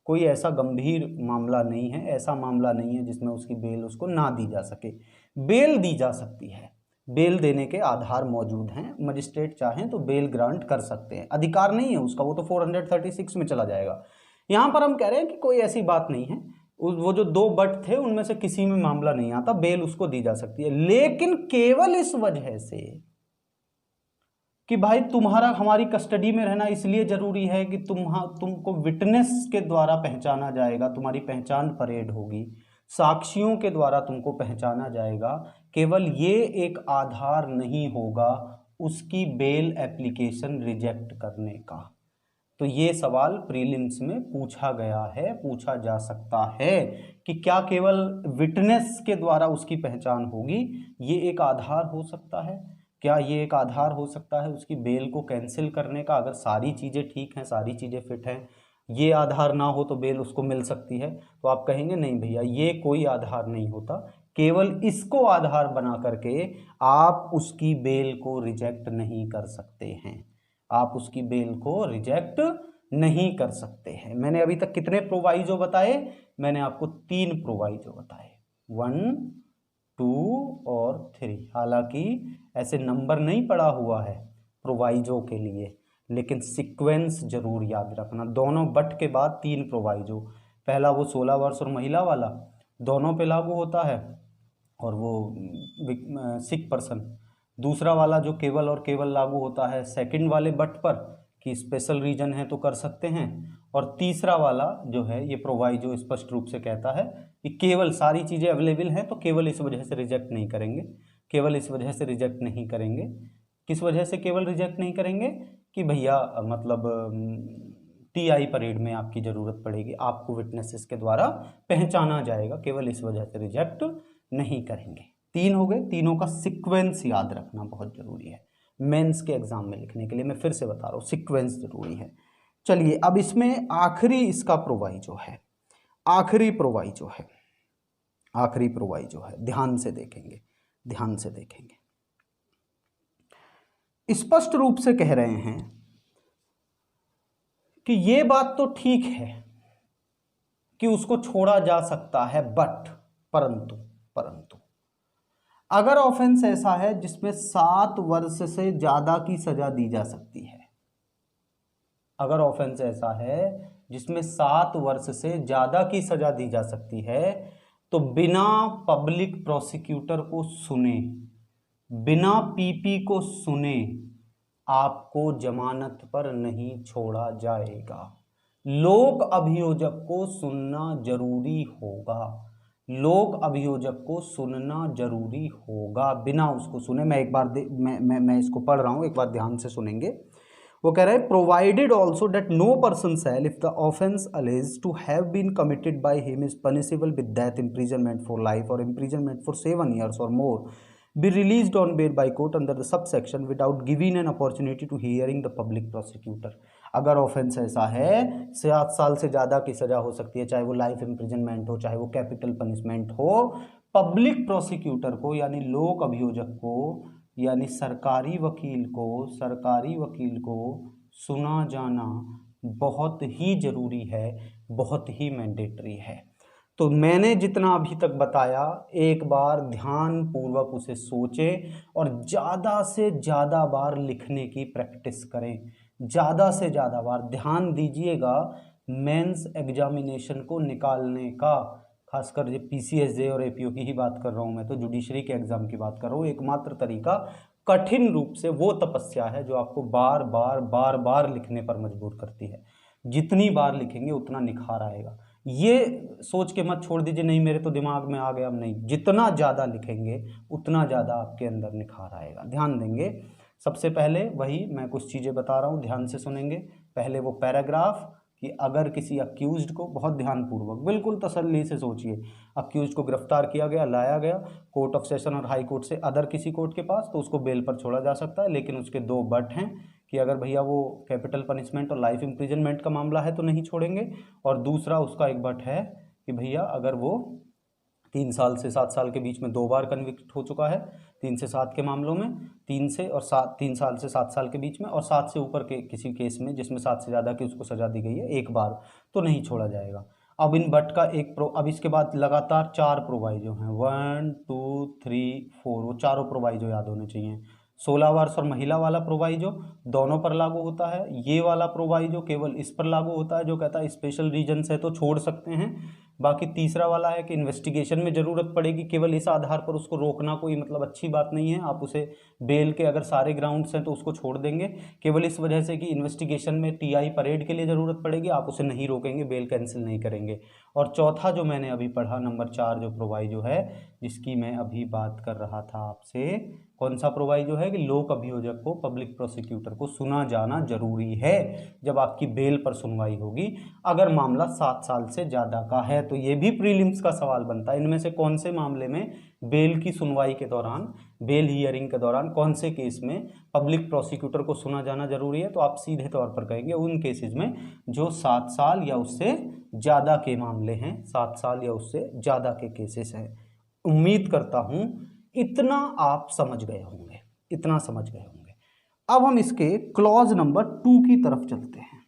कोई ऐसा गंभीर मामला नहीं है, ऐसा मामला नहीं है जिसमें उसकी बेल उसको ना दी जा सके, बेल दी जा सकती है, बेल देने के आधार मौजूद हैं, मजिस्ट्रेट चाहें तो बेल ग्रांट कर सकते हैं, अधिकार नहीं है उसका, वो तो 436 में चला जाएगा। यहां पर हम कह रहे हैं कि कोई ऐसी बात नहीं है, वो जो 2 बट थे उनमें से किसी में मामला नहीं आता, बेल उसको दी जा सकती है, लेकिन केवल इस वजह से कि भाई तुम्हारा हमारी कस्टडी में रहना इसलिए जरूरी है कि तुमको विटनेस के द्वारा पहचाना जाएगा, तुम्हारी पहचान परेड होगी, साक्षियों के द्वारा तुमको पहचाना जाएगा, केवल ये एक आधार नहीं होगा उसकी बेल एप्लीकेशन रिजेक्ट करने का। तो ये सवाल प्रीलिम्स में पूछा गया है, पूछा जा सकता है कि क्या केवल विटनेस के द्वारा उसकी पहचान होगी, ये एक आधार हो सकता है? क्या ये एक आधार हो सकता है उसकी बेल को कैंसिल करने का? अगर सारी चीज़ें ठीक हैं, सारी चीज़ें फिट हैं, ये आधार ना हो तो बेल उसको मिल सकती है, तो आप कहेंगे नहीं भैया ये कोई आधार नहीं होता, केवल इसको आधार बना करके आप उसकी बेल को रिजेक्ट नहीं कर सकते हैं, आप उसकी बेल को रिजेक्ट नहीं कर सकते हैं। मैंने अभी तक कितने प्रोवाइजो बताए? मैंने आपको 3 प्रोवाइजो बताए, 1, 2 और 3। हालांकि ऐसे नंबर नहीं पड़ा हुआ है प्रोवाइजो के लिए, लेकिन सीक्वेंस जरूर याद रखना, दोनों बट के बाद 3 प्रोवाइजो। पहला वो 16 वर्ष और महिला वाला दोनों पे लागू होता है और वो सिक पर्सन, दूसरा वाला जो केवल और केवल लागू होता है सेकंड वाले बट पर कि स्पेशल रीजन है तो कर सकते हैं, और तीसरा वाला जो है ये प्रोवाइजो स्पष्ट रूप से कहता है कि केवल सारी चीज़ें अवेलेबल हैं तो केवल इस वजह से रिजेक्ट नहीं करेंगे, केवल इस वजह से रिजेक्ट नहीं करेंगे। किस वजह से केवल रिजेक्ट नहीं करेंगे? कि भैया मतलब टीआई परेड में आपकी ज़रूरत पड़ेगी, आपको विटनेसेस के द्वारा पहचाना जाएगा, केवल इस वजह से रिजेक्ट नहीं करेंगे। 3 हो गए। तीनों का सीक्वेंस याद रखना बहुत ज़रूरी है मेंस के एग्जाम में लिखने के लिए। मैं फिर से बता रहा हूँ, सीक्वेंस ज़रूरी है। चलिए अब इसमें आखिरी इसका प्रोवाइजो है, आखिरी प्रोवाइजो है, ध्यान से देखेंगे, ध्यान से देखेंगे। स्पष्ट रूप से कह रहे हैं कि ये बात तो ठीक है कि उसको छोड़ा जा सकता है, परंतु अगर ऑफेंस ऐसा है जिसमें 7 वर्ष से ज्यादा की सजा दी जा सकती है, अगर ऑफेंस ऐसा है जिसमें 7 वर्ष से ज्यादा की सजा दी जा सकती है, तो बिना पब्लिक प्रोसिक्यूटर को सुने, बिना पीपी को सुने आपको जमानत पर नहीं छोड़ा जाएगा। लोक अभियोजक को सुनना जरूरी होगा, लोक अभियोजक को सुनना जरूरी होगा, बिना उसको सुने। मैं एक बार मैं इसको पढ़ रहा हूं, एक बार ध्यान से सुनेंगे। वो कह रहा है provided also that no person shall if the offence alleged to have been committed by him is punishable with death, imprisonment for life और इम्प्रिजनमेंट फॉर 7 years और more, be released on bail by court under the subsection without giving an opportunity to hearing the public prosecutor। अगर offence ऐसा है 7 साल से ज़्यादा की सज़ा हो सकती है, चाहे वो लाइफ इम्प्रिजनमेंट हो, चाहे वो कैपिटल पनिशमेंट हो, पब्लिक प्रोसिक्यूटर को यानी लोक अभियोजक को यानी सरकारी वकील को सुना जाना बहुत ही ज़रूरी है, बहुत ही मैंडेटरी है। तो मैंने जितना अभी तक बताया, एक बार ध्यान पूर्वक उसे सोचें और ज़्यादा से ज़्यादा बार लिखने की प्रैक्टिस करें, ज़्यादा से ज़्यादा बार। ध्यान दीजिएगा, मेंस एग्जामिनेशन को निकालने का, खासकर ये पीसीएसजे और एपीओ की ही बात कर रहा हूँ, मैं तो जुडिशरी के एग्जाम की बात कर रहा हूँ, एकमात्र तरीका कठिन रूप से वो तपस्या है जो आपको बार बार लिखने पर मजबूर करती है। जितनी बार लिखेंगे उतना निखार आएगा। ये सोच के मत छोड़ दीजिए नहीं मेरे तो दिमाग में आ गया, नहीं, जितना ज़्यादा लिखेंगे उतना ज़्यादा आपके अंदर निखार आएगा। ध्यान देंगे। सबसे पहले वही मैं कुछ चीज़ें बता रहा हूँ, ध्यान से सुनेंगे। पहले वो पैराग्राफ कि अगर किसी अक्यूज्ड को, बहुत ध्यानपूर्वक बिल्कुल तसल्ली से सोचिए, अक्यूज्ड को गिरफ्तार किया गया, लाया गया कोर्ट ऑफ सेशन और हाई कोर्ट से अदर किसी कोर्ट के पास, तो उसको बेल पर छोड़ा जा सकता है। लेकिन उसके 2 बट हैं कि अगर भैया वो कैपिटल पनिशमेंट और लाइफ इम्प्रिजनमेंट का मामला है तो नहीं छोड़ेंगे, और दूसरा उसका एक बट है कि भैया अगर वो 3 साल से 7 साल के बीच में 2 बार कन्विक्ट हो चुका है, 3 से 7 के मामलों में, 3 साल से 7 साल के बीच में, और 7 से ऊपर के किसी केस में जिसमें 7 से ज़्यादा की उसको सज़ा दी गई है 1 बार, तो नहीं छोड़ा जाएगा। अब इन बट का अब इसके बाद लगातार 4 प्रोवाइजो हैं, 1 2 3 4, वो चारों प्रोवाइजो याद होने चाहिए। 16 वर्ष और महिला वाला प्रोवाइजो दोनों पर लागू होता है। ये वाला प्रोवाइजो केवल इस पर लागू होता है जो कहता है स्पेशल रीजन है तो छोड़ सकते हैं। बाकी तीसरा वाला है कि इन्वेस्टिगेशन में ज़रूरत पड़ेगी, केवल इस आधार पर उसको रोकना कोई मतलब अच्छी बात नहीं है। आप उसे बेल के अगर सारे ग्राउंड्स हैं तो उसको छोड़ देंगे, केवल इस वजह से कि इन्वेस्टिगेशन में टीआई परेड के लिए ज़रूरत पड़ेगी, आप उसे नहीं रोकेंगे, बेल कैंसिल नहीं करेंगे। और चौथा जो मैंने अभी पढ़ा, नंबर 4 जो प्रोवाइजो है जिसकी मैं अभी बात कर रहा था आपसे, कौन सा प्रोवाइजो है कि लोक अभियोजक को, पब्लिक प्रोसिक्यूटर को सुना जाना जरूरी है जब आपकी बेल पर सुनवाई होगी, अगर मामला 7 साल से ज़्यादा का है। तो ये भी प्रीलिम्स का सवाल बनता है, इनमें से कौन से मामले में बेल की सुनवाई के दौरान, बेल हियरिंग के दौरान कौन से केस में पब्लिक प्रोसिक्यूटर को सुना जाना जरूरी है, तो आप सीधे तौर पर कहेंगे उन केसेस में जो 7 साल या उससे ज़्यादा के मामले हैं, 7 साल या उससे ज़्यादा के केसेस हैं। उम्मीद करता हूँ इतना आप समझ गए होंगे, इतना समझ गए होंगे। अब हम इसके क्लॉज नंबर 2 की तरफ चलते हैं।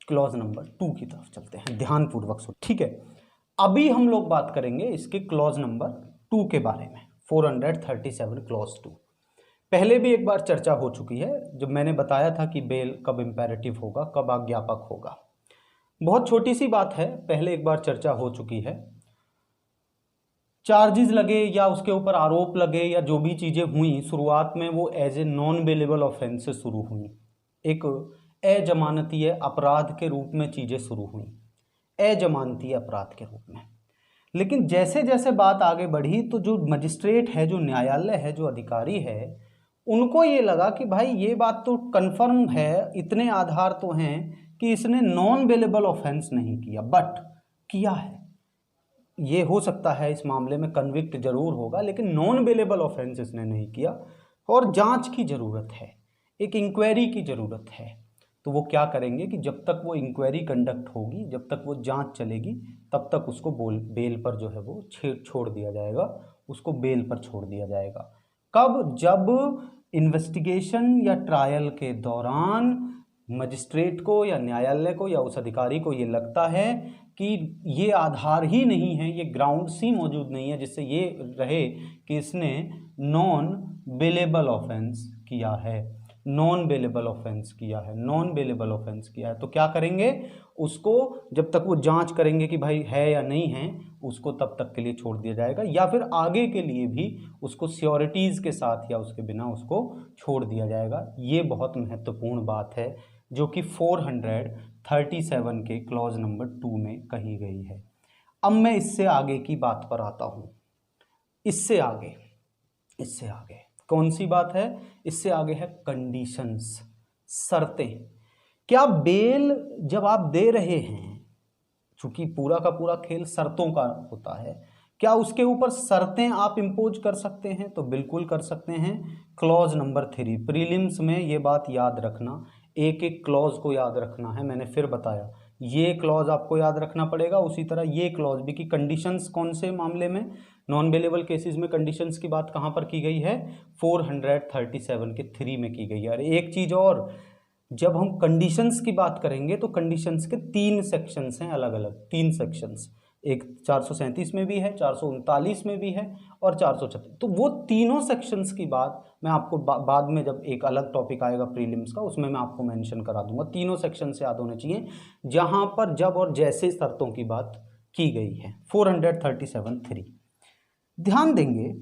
क्लॉज नंबर 2 की तरफ चलते हैं, ध्यानपूर्वक सुन, ठीक है। अभी हम लोग बात करेंगे इसके क्लॉज नंबर 2 के बारे में, 437 क्लॉज 2। पहले भी एक बार चर्चा हो चुकी है जब मैंने बताया था कि बेल कब इंपेरेटिव होगा, कब आज्ञापक होगा। बहुत छोटी सी बात है, पहले एक बार चर्चा हो चुकी है। चार्जेस लगे या उसके ऊपर आरोप लगे या जो भी चीज़ें हुई, शुरुआत में वो as a non bailable offence से शुरू हुई, एक अजमानतीय अपराध के रूप में चीज़ें शुरू हुई, अजमानतीय अपराध के रूप में। लेकिन जैसे जैसे बात आगे बढ़ी तो जो मजिस्ट्रेट है, जो न्यायालय है, जो अधिकारी है, उनको ये लगा कि भाई ये बात तो कंफर्म है, इतने आधार तो हैं कि इसने नॉन बेलेबल ऑफेंस नहीं किया, बट किया है। ये हो सकता है इस मामले में कन्विक्ट जरूर होगा, लेकिन नॉन बेलेबल ऑफेंस इसने नहीं किया और जांच की ज़रूरत है, एक इंक्वायरी की ज़रूरत है। तो वो क्या करेंगे कि जब तक वो इंक्वायरी कंडक्ट होगी, जब तक वो जांच चलेगी, तब तक उसको बेल पर जो है वो छोड़ दिया जाएगा, उसको बेल पर छोड़ दिया जाएगा। कब? जब इन्वेस्टिगेशन या ट्रायल के दौरान मजिस्ट्रेट को या न्यायालय को या उस अधिकारी को ये लगता है कि ये आधार ही नहीं है, ये ग्राउंड्स ही मौजूद नहीं है जिससे ये रहे कि इसने नॉन बेलेबल ऑफेंस किया है, नॉन बेलेबल ऑफेंस किया है, नॉन बेलेबल ऑफेंस किया है। तो क्या करेंगे, उसको जब तक वो जांच करेंगे कि भाई है या नहीं है, उसको तब तक के लिए छोड़ दिया जाएगा, या फिर आगे के लिए भी उसको श्योरिटीज़ के साथ या उसके बिना उसको छोड़ दिया जाएगा। ये बहुत महत्वपूर्ण बात है जो कि 437 के क्लॉज नंबर 2 में कही गई है। अब मैं इससे आगे की बात पर आता हूँ। इससे आगे कौन सी बात है? इससे आगे है कंडीशंस, शर्तें। क्या बेल जब आप दे रहे हैं, चूंकि पूरा का पूरा खेल शर्तों का होता है, क्या उसके ऊपर शर्तें आप इंपोज कर सकते हैं? तो बिल्कुल कर सकते हैं। क्लॉज नंबर 3 प्रीलिम्स में ये बात याद रखना, एक एक क्लॉज को याद रखना है। मैंने फिर बताया, ये क्लॉज आपको याद रखना पड़ेगा, उसी तरह ये क्लॉज भी कि कंडीशंस कौन से मामले में, नॉन बेलेबल केसेस में कंडीशंस की बात कहाँ पर की गई है? 437 के 3 में की गई है। और एक चीज़ और, जब हम कंडीशंस की बात करेंगे तो कंडीशंस के 3 सेक्शंस हैं, अलग अलग 3 सेक्शंस, एक 437 में भी है, 439 में भी है और 436। तो वो तीनों सेक्शंस की बात मैं आपको बाद में जब एक अलग टॉपिक आएगा प्रीलिम्स का, उसमें मैं आपको मेंशन करा दूंगा। तीनों सेक्शन से याद होने चाहिए जहां पर जब और जैसे शर्तों की बात की गई है। 437(3) ध्यान देंगे,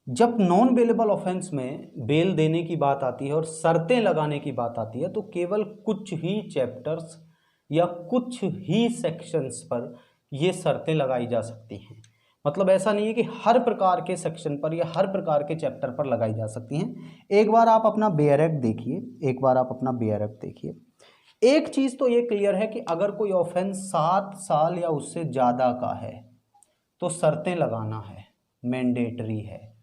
जब नॉन बेलेबल ऑफेंस में बेल देने की बात आती है और शर्तें लगाने की बात आती है, तो केवल कुछ ही चैप्टर्स या कुछ ही सेक्शंस पर ये शर्तें लगाई जा सकती हैं। मतलब ऐसा नहीं है कि हर प्रकार के सेक्शन पर या हर प्रकार के चैप्टर पर लगाई जा सकती हैं। एक बार आप अपना बेयर एक्ट देखिए, एक चीज़ तो ये क्लियर है कि अगर कोई ऑफेंस 7 साल या उससे ज़्यादा का है तो शर्तें लगाना है, मैंडेटरी है।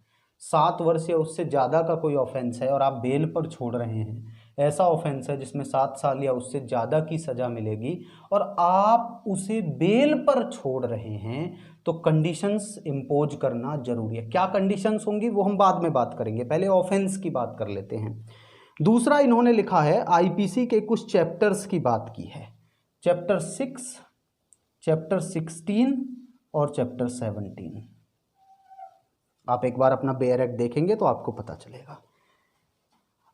7 वर्ष या उससे ज़्यादा का कोई ऑफेंस है और आप बेल पर छोड़ रहे हैं, ऐसा ऑफेंस है जिसमें 7 साल या उससे ज़्यादा की सज़ा मिलेगी और आप उसे बेल पर छोड़ रहे हैं, तो कंडीशंस इम्पोज करना जरूरी है। क्या कंडीशंस होंगी वो हम बाद में बात करेंगे, पहले ऑफेंस की बात कर लेते हैं। दूसरा इन्होंने लिखा है आईपीसी के कुछ चैप्टर्स की बात की है, चैप्टर 6, चैप्टर 16 और चैप्टर 17। आप एक बार अपना बेयर एक्ट देखेंगे तो आपको पता चलेगा।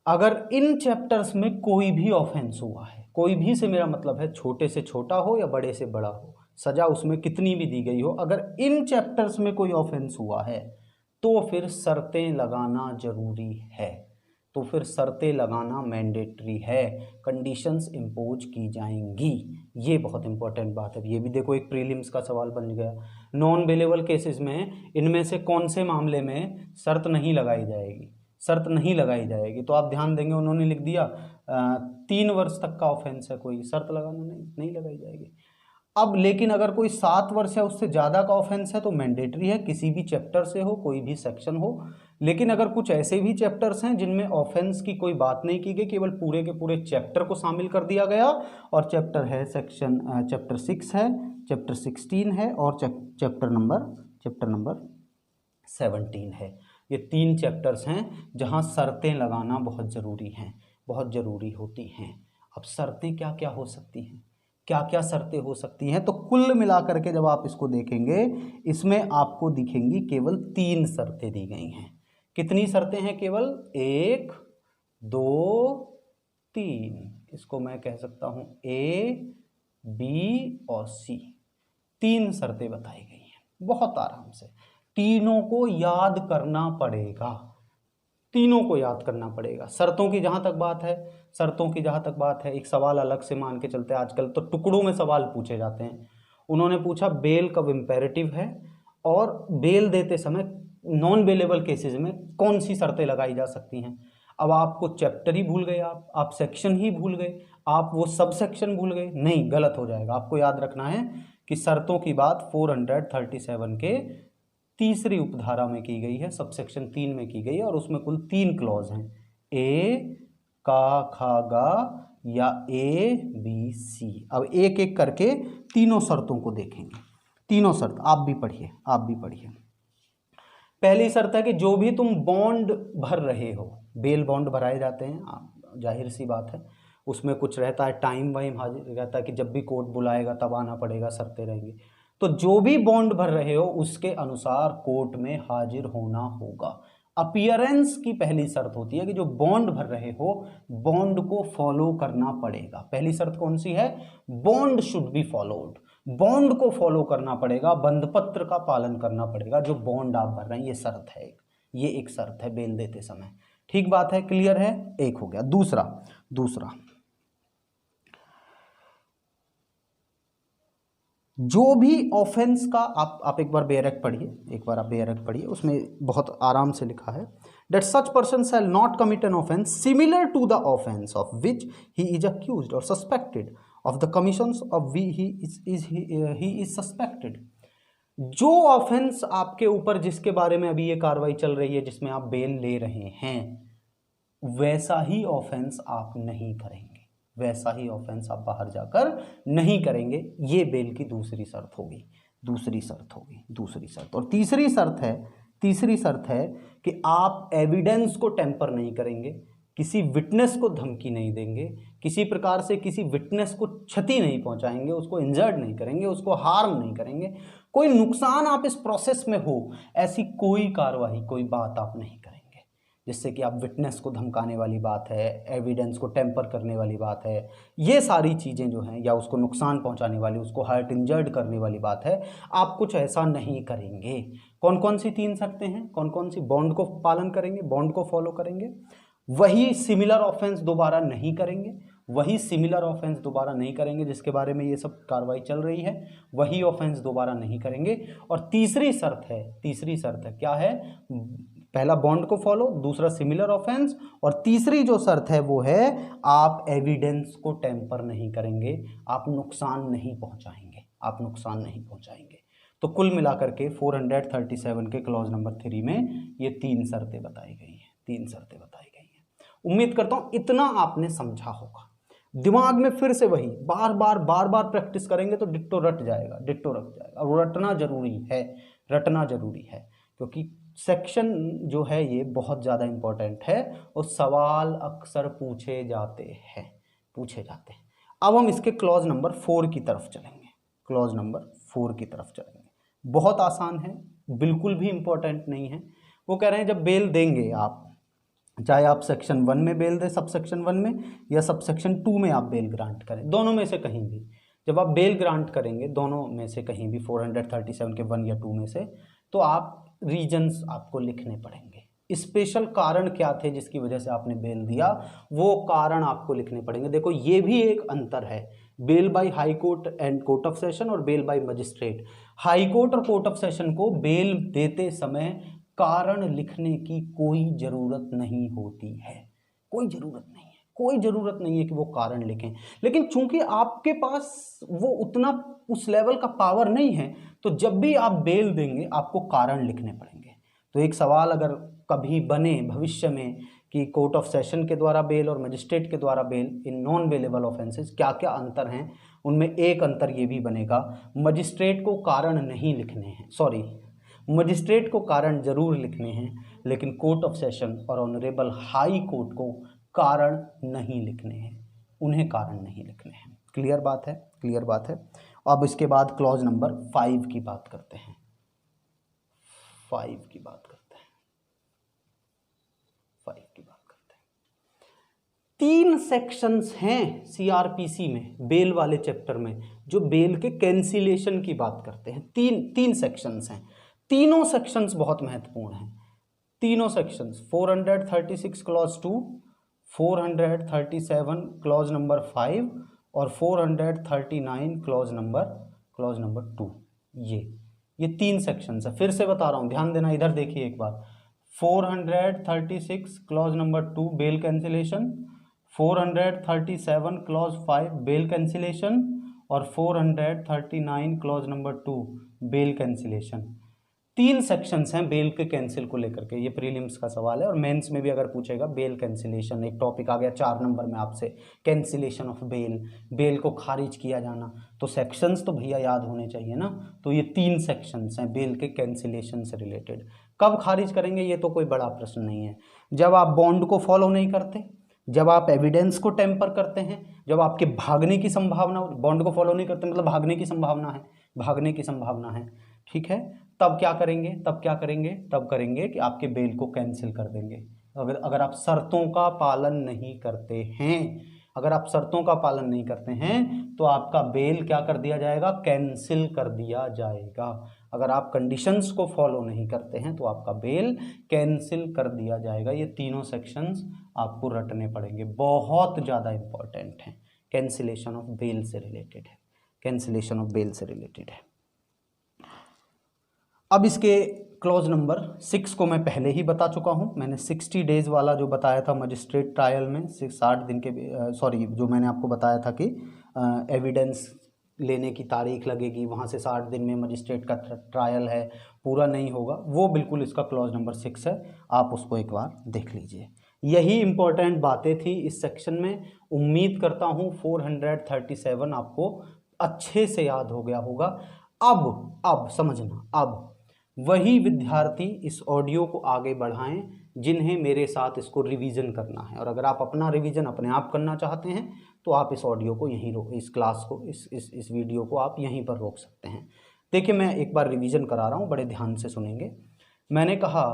अगर इन चैप्टर्स में कोई भी ऑफेंस हुआ है, कोई भी से मेरा मतलब है छोटे से छोटा हो या बड़े से बड़ा हो, सजा उसमें कितनी भी दी गई हो, अगर इन चैप्टर्स में कोई ऑफेंस हुआ है तो फिर शर्तें लगाना जरूरी है, तो फिर शर्तें लगाना मैंडेटरी है, कंडीशंस इम्पोज की जाएंगी। ये बहुत इंपॉर्टेंट बात है। ये भी देखो एक प्रीलिम्स का सवाल बन गया। नॉन बेलेबल केसेस में इनमें से कौन से मामले में शर्त नहीं लगाई जाएगी, शर्त नहीं लगाई जाएगी? तो आप ध्यान देंगे उन्होंने लिख दिया 3 वर्ष तक का ऑफेंस है, कोई शर्त लगाना नहीं लगाई जाएगी। अब लेकिन अगर कोई 7 वर्ष या उससे ज़्यादा का ऑफेंस है तो मैंडेटरी है, किसी भी चैप्टर से हो, कोई भी सेक्शन हो। लेकिन अगर कुछ ऐसे भी चैप्टर्स हैं जिनमें ऑफेंस की कोई बात नहीं की गई, केवल पूरे के पूरे चैप्टर को शामिल कर दिया गया, और चैप्टर है चैप्टर 6 है, चैप्टर 16 है और चैप्टर नंबर 17 है। ये 3 चैप्टर्स हैं जहां शर्तें लगाना बहुत ज़रूरी हैं, बहुत ज़रूरी होती हैं। अब शर्तें क्या क्या हो सकती हैं, क्या क्या शर्तें हो सकती हैं? तो कुल मिलाकर के जब आप इसको देखेंगे, इसमें आपको दिखेंगी केवल 3 शर्तें दी गई हैं। कितनी शर्तें हैं? केवल 1, 2, 3। इसको मैं कह सकता हूं A, B और C। 3 शर्तें बताई गई हैं, बहुत आराम से। तीनों को याद करना पड़ेगा, तीनों को याद करना पड़ेगा। शर्तों की जहां तक बात है, एक सवाल अलग से मान के चलते हैं। आजकल तो टुकड़ों में सवाल पूछे जाते हैं। उन्होंने पूछा बेल कब इम्पेरेटिव है और बेल देते समय नॉन बेलेबल केसेस में कौन सी शर्तें लगाई जा सकती हैं। अब आपको चैप्टर ही भूल गए, आप सेक्शन ही भूल गए, आप वो सब सेक्शन भूल गए, नहीं, गलत हो जाएगा। आपको याद रखना है कि शर्तों की बात 437 के तीसरी उपधारा में की गई है, सब सेक्शन 3 में की गई है, और उसमें कुल 3 क्लॉज हैं, ए, का, खा, गा या ए, बी, सी। अब एक एक करके तीनों शर्तों को देखेंगे। तीनों शर्त आप भी पढ़िए, आप भी पढ़िए। पहली शर्त है कि जो भी तुम बॉन्ड भर रहे हो, बेल बॉन्ड भराए जाते हैं, जाहिर सी बात है, उसमें कुछ रहता है, टाइम वाइम हाजिर रहता है कि जब भी कोर्ट बुलाएगा तब आना पड़ेगा, शर्तें रहेंगी। तो जो भी बॉन्ड भर रहे हो उसके अनुसार कोर्ट में हाजिर होना होगा। अपीयरेंस की पहली शर्त होती है कि जो बॉन्ड भर रहे हो बॉन्ड को फॉलो करना पड़ेगा। पहली शर्त कौन सी है? Bond should be followed, bond को फॉलो करना पड़ेगा, बंधपत्र का पालन करना पड़ेगा, जो बॉन्ड आप भर रहे हैं, ये शर्त है, ये एक शर्त है बेल देते समय। ठीक बात है, क्लियर है? एक हो गया। दूसरा जो भी ऑफेंस का आप एक बार बेयर एक्ट पढ़िए, एक बार आप बेयर एक्ट पढ़िए, उसमें बहुत आराम से लिखा है that such person shall not commit an offense similar to the offense of which he is accused or suspected of the commissions of which he is suspected। जो ऑफेंस आपके ऊपर, जिसके बारे में अभी ये कार्रवाई चल रही है, जिसमें आप बेल ले रहे हैं, वैसा ही ऑफेंस आप नहीं करेंगे, वैसा ही ऑफेंस आप बाहर जाकर नहीं करेंगे। ये बेल की दूसरी शर्त होगी, दूसरी शर्त। और तीसरी शर्त है कि आप एविडेंस को टेम्पर नहीं करेंगे, किसी विटनेस को धमकी नहीं देंगे, किसी प्रकार से किसी विटनेस को क्षति नहीं पहुंचाएंगे, उसको इंजर्ड नहीं करेंगे, उसको हार्म नहीं करेंगे, कोई नुकसान आप इस प्रोसेस में हो, ऐसी कोई कार्रवाई, कोई बात आप नहीं करेंगे जिससे कि आप विटनेस को धमकाने वाली बात है, एविडेंस को टेम्पर करने वाली बात है, ये सारी चीज़ें जो हैं, या उसको नुकसान पहुंचाने वाली, उसको हर्ट इंजर्ड करने वाली बात है, आप कुछ ऐसा नहीं करेंगे। कौन कौन सी 3 शर्तें हैं? कौन कौन सी? बॉन्ड को पालन करेंगे, बॉन्ड को फॉलो करेंगे, वही सिमिलर ऑफेंस दोबारा नहीं करेंगे, जिसके बारे में ये सब कार्रवाई चल रही है, वही ऑफेंस दोबारा नहीं करेंगे। और तीसरी शर्त है क्या है? पहला बॉन्ड को फॉलो, दूसरा सिमिलर ऑफेंस, और तीसरी जो शर्त है वो है आप एविडेंस को टेम्पर नहीं करेंगे, आप नुकसान नहीं पहुंचाएंगे। तो कुल मिलाकर के 437 के क्लॉज नंबर 3 में ये 3 शर्तें बताई गई हैं। उम्मीद करता हूं इतना आपने समझा होगा। दिमाग में फिर से वही बार बार प्रैक्टिस करेंगे तो डिट्टो रट जाएगा। और रटना जरूरी है क्योंकि सेक्शन जो है ये बहुत ज़्यादा इंपॉर्टेंट है और सवाल अक्सर पूछे जाते हैं। अब हम इसके क्लॉज नंबर 4 की तरफ चलेंगे। बहुत आसान है, बिल्कुल भी इंपॉर्टेंट नहीं है। वो कह रहे हैं जब बेल देंगे आप, चाहे आप सेक्शन 1 में बेल दें, सब सेक्शन 1 में, या सब सेक्शन 2 में आप बेल ग्रांट करें, दोनों में से कहीं भी, जब आप बेल ग्रांट करेंगे दोनों में से कहीं भी 437 के 1 या 2 में से, तो आप रीजंस आपको लिखने पड़ेंगे। स्पेशल कारण क्या थे जिसकी वजह से आपने बेल दिया, वो कारण आपको लिखने पड़ेंगे। देखो ये भी एक अंतर है, bail by high court and court of session और bail by magistrate. High court और कोर्ट ऑफ सेशन को बेल देते समय कारण लिखने की कोई जरूरत नहीं होती है, कोई जरूरत नहीं है कि वो कारण लिखें। लेकिन चूंकि आपके पास वो उतना उस लेवल का पावर नहीं है, तो जब भी आप बेल देंगे आपको कारण लिखने पड़ेंगे। तो एक सवाल अगर कभी बने भविष्य में कि कोर्ट ऑफ सेशन के द्वारा बेल और मजिस्ट्रेट के द्वारा bail, in non bailable offences क्या क्या अंतर हैं, उनमें एक अंतर ये भी बनेगा, मजिस्ट्रेट को कारण नहीं लिखने हैं, मजिस्ट्रेट को कारण जरूर लिखने हैं, लेकिन कोर्ट ऑफ सेशन और ऑनरेबल हाई कोर्ट को कारण नहीं लिखने हैं, उन्हें कारण नहीं लिखने हैं। क्लियर बात है। अब इसके बाद क्लॉज नंबर 5 की बात करते हैं। 3 सेक्शंस हैं सीआरपीसी में, बेल वाले चैप्टर में, जो बेल के कैंसिलेशन की बात करते हैं। तीन सेक्शंस हैं, तीनों सेक्शंस बहुत महत्वपूर्ण हैं। तीनों सेक्शंस 436 क्लॉज 2, 437 क्लॉज नंबर 5 और 439 क्लॉज नंबर 2, ये 3 सेक्शन है। फिर से बता रहा हूँ, ध्यान देना, इधर देखिए एक बार। 436 clause number 2 bail cancellation, 437 clause 5 bail cancellation और 439 clause number 2 bail cancellation. 3 sections हैं बेल के कैंसिल को लेकर के। ये प्रीलिम्स का सवाल है और मेंस में भी अगर पूछेगा बेल कैंसिलेशन, एक टॉपिक आ गया 4 नंबर में आपसे, कैंसिलेशन ऑफ बेल, बेल को खारिज किया जाना। तो सेक्शंस तो भैया याद होने चाहिए ना। तो ये 3 सेक्शंस हैं बेल के कैंसिलेशन से रिलेटेड। कब खारिज करेंगे ये तो कोई बड़ा प्रश्न नहीं है। जब आप बॉन्ड को फॉलो नहीं करते, जब आप एविडेंस को टेम्पर करते हैं, जब आपके भागने की संभावना, बॉन्ड को फॉलो नहीं करते मतलब भागने की संभावना है, भागने की संभावना है, ठीक है, तब क्या करेंगे, तब करेंगे कि आपके बेल को कैंसिल कर देंगे। अगर आप शर्तों का पालन नहीं करते हैं, अगर आप शर्तों का पालन नहीं करते हैं तो आपका बेल क्या कर दिया जाएगा, कैंसिल कर दिया जाएगा। अगर आप कंडीशंस को फॉलो नहीं करते हैं तो आपका बेल कैंसिल कर दिया जाएगा। ये तीनों सेक्शंस आपको रटने पड़ेंगे, बहुत ज़्यादा इंपॉर्टेंट हैं, कैंसिलेशन ऑफ बेल से रिलेटेड है, कैंसिलेशन ऑफ बेल से रिलेटेड है। अब इसके क्लॉज नंबर 6 को मैं पहले ही बता चुका हूं। मैंने 60 डेज वाला जो बताया था मजिस्ट्रेट ट्रायल में, 60 दिन के, जो मैंने आपको बताया था कि एविडेंस लेने की तारीख लगेगी, वहां से 60 दिन में मजिस्ट्रेट का ट्रायल है, पूरा नहीं होगा, वो बिल्कुल इसका क्लॉज नंबर 6 है। आप उसको एक बार देख लीजिए। यही इंपॉर्टेंट बातें थी इस सेक्शन में। उम्मीद करता हूँ 437 आपको अच्छे से याद हो गया होगा। अब समझना, अब वही विद्यार्थी इस ऑडियो को आगे बढ़ाएं जिन्हें मेरे साथ इसको रिवीजन करना है। और अगर आप अपना रिवीजन अपने आप करना चाहते हैं तो आप इस ऑडियो को यहीं रोक, इस क्लास को, इस वीडियो को आप यहीं पर रोक सकते हैं। देखिए मैं एक बार रिवीजन करा रहा हूँ, बड़े ध्यान से सुनेंगे। मैंने कहा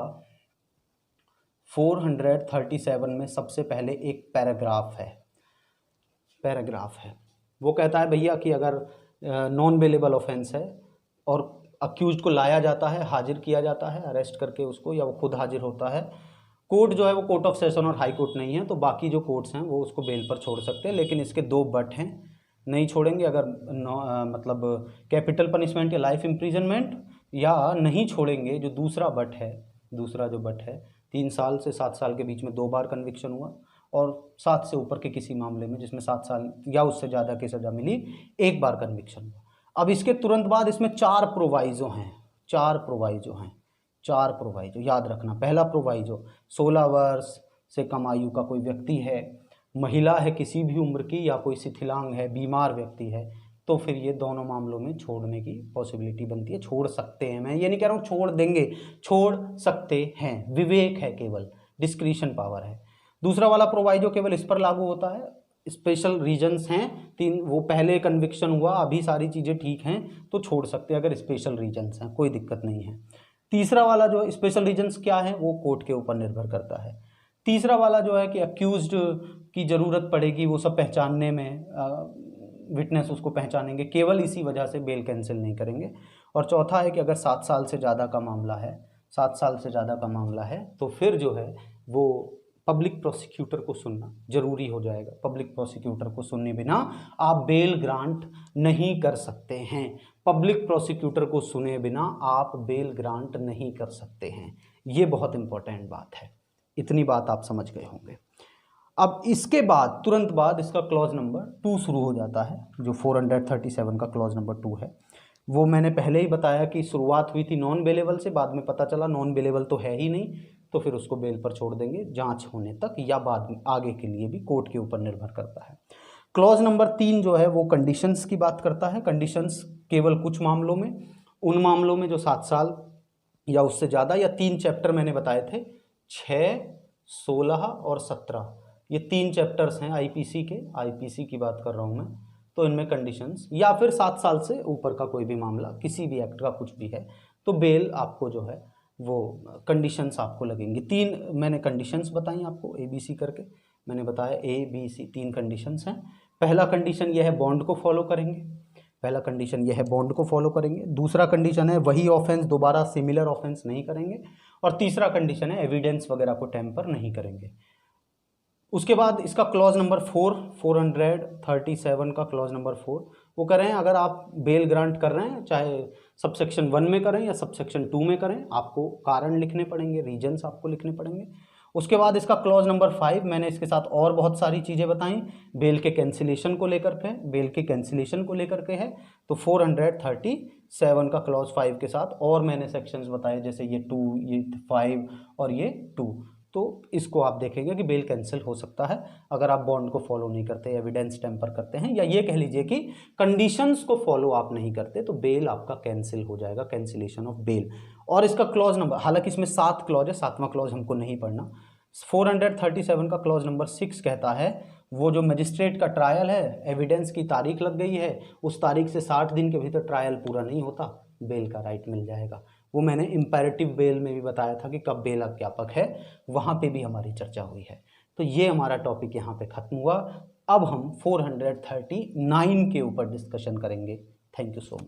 437 में सबसे पहले एक पैराग्राफ है, वो कहता है भैया कि अगर नॉन बेलेबल ऑफेंस है और अक्यूज्ड को लाया जाता है, हाजिर किया जाता है अरेस्ट करके उसको, या वो खुद हाजिर होता है, कोर्ट जो है वो कोर्ट ऑफ सेशन और हाई कोर्ट नहीं है, तो बाकी जो कोर्ट्स हैं वो उसको बेल पर छोड़ सकते हैं। लेकिन इसके 2 बट हैं, नहीं छोड़ेंगे अगर मतलब कैपिटल पनिशमेंट या लाइफ इम्प्रिजनमेंट, या नहीं छोड़ेंगे जो दूसरा जो बट है 3 साल से 7 साल के बीच में 2 बार कन्विक्शन हुआ और 7 से ऊपर के किसी मामले में जिसमें 7 साल या उससे ज़्यादा की सज़ा मिली 1 बार कन्विक्शन हुआ। अब इसके तुरंत बाद इसमें 4 प्रोवाइजो हैं, 4 प्रोवाइजो याद रखना। पहला प्रोवाइजो 16 वर्ष से कम आयु का कोई व्यक्ति है, महिला है किसी भी उम्र की, या कोई शिथिलांग है, बीमार व्यक्ति है, तो फिर ये दोनों मामलों में छोड़ने की पॉसिबिलिटी बनती है। छोड़ सकते हैं, मैं ये नहीं कह रहा हूँ छोड़ देंगे, छोड़ सकते हैं, विवेक है, केवल डिस्क्रिशन पावर है। दूसरा वाला प्रोवाइजो केवल इस पर लागू होता है, स्पेशल रीजंस हैं 3, वो पहले कन्विक्शन हुआ, अभी सारी चीज़ें ठीक हैं तो छोड़ सकते हैं अगर स्पेशल रीजंस हैं, कोई दिक्कत नहीं है। तीसरा वाला जो स्पेशल रीजंस क्या है वो कोर्ट के ऊपर निर्भर करता है। तीसरा वाला जो है कि अक्यूज्ड की ज़रूरत पड़ेगी वो सब पहचानने में, विटनेस उसको पहचानेंगे, केवल इसी वजह से बेल कैंसिल नहीं करेंगे। और चौथा है कि अगर 7 साल से ज़्यादा का मामला है तो फिर जो है वो पब्लिक प्रोसिक्यूटर को सुनना जरूरी हो जाएगा। पब्लिक प्रोसिक्यूटर को सुनने बिना आप बेल ग्रांट नहीं कर सकते हैं, पब्लिक प्रोसिक्यूटर को सुने बिना आप बेल ग्रांट नहीं कर सकते हैं। ये बहुत इंपॉर्टेंट बात है, इतनी बात आप समझ गए होंगे। अब इसके बाद तुरंत बाद इसका क्लॉज नंबर 2 शुरू हो जाता है, जो 437 का क्लॉज नंबर 2 है। वो मैंने पहले ही बताया कि शुरुआत हुई थी नॉन बेलेबल से, बाद में पता चला नॉन बेलेबल तो है ही नहीं, तो फिर उसको बेल पर छोड़ देंगे जांच होने तक, या बाद में आगे के लिए भी कोर्ट के ऊपर निर्भर करता है। क्लॉज नंबर 3 जो है वो कंडीशंस की बात करता है। कंडीशंस केवल कुछ मामलों में, उन मामलों में जो 7 साल या उससे ज़्यादा, या 3 चैप्टर मैंने बताए थे, 6, 16 और 17, ये 3 चैप्टर्स हैं आईपीसी की बात कर रहा हूँ मैं। तो इनमें कंडीशंस, या फिर 7 साल से ऊपर का कोई भी मामला, किसी भी एक्ट का कुछ भी है, तो बेल आपको जो है वो कंडीशंस आपको लगेंगी। 3 मैंने कंडीशंस बताई आपको ABC करके, मैंने बताया ABC 3 कंडीशंस हैं। पहला कंडीशन यह है बॉन्ड को फॉलो करेंगे, दूसरा कंडीशन है वही ऑफेंस दोबारा सिमिलर ऑफेंस नहीं करेंगे, और तीसरा कंडीशन है एविडेंस वगैरह को टेम्पर नहीं करेंगे। उसके बाद इसका क्लॉज नंबर 4, 437 का क्लॉज नंबर 4, वो कह रहे हैं अगर आप बेल ग्रांट कर रहे हैं, चाहे सबसेक्शन 1 में करें या सबसेक्शन 2 में करें, आपको कारण लिखने पड़ेंगे, रीजंस आपको लिखने पड़ेंगे। उसके बाद इसका क्लॉज नंबर 5, मैंने इसके साथ और बहुत सारी चीज़ें बताई, बेल के कैंसिलेशन को लेकर के, बेल के कैंसिलेशन को लेकर के है। तो 437 का क्लॉज 5 के साथ और मैंने सेक्शंस बताए, जैसे ये 2, ये 5 और ये 2। तो इसको आप देखेंगे कि बेल कैंसिल हो सकता है अगर आप बॉन्ड को फॉलो नहीं करते, एविडेंस टेम्पर करते हैं, या ये कह लीजिए कि कंडीशंस को फॉलो आप नहीं करते, तो बेल आपका कैंसिल हो जाएगा, कैंसिलेशन ऑफ बेल। और इसका क्लॉज नंबर, हालांकि इसमें 7 क्लॉज है, 7वां क्लॉज हमको नहीं पढ़ना। 437 का क्लॉज नंबर 6 कहता है वो जो मजिस्ट्रेट का ट्रायल है, एविडेंस की तारीख लग गई है, उस तारीख से 60 दिन के भीतर ट्रायल पूरा नहीं होता, बेल का राइट मिल जाएगा। वो मैंने इंपैरेटिव बेल में भी बताया था कि कब बेल अज्ञापक है, वहाँ पे भी हमारी चर्चा हुई है। तो ये हमारा टॉपिक यहाँ पे खत्म हुआ। अब हम 439 के ऊपर डिस्कशन करेंगे। Thank you so much.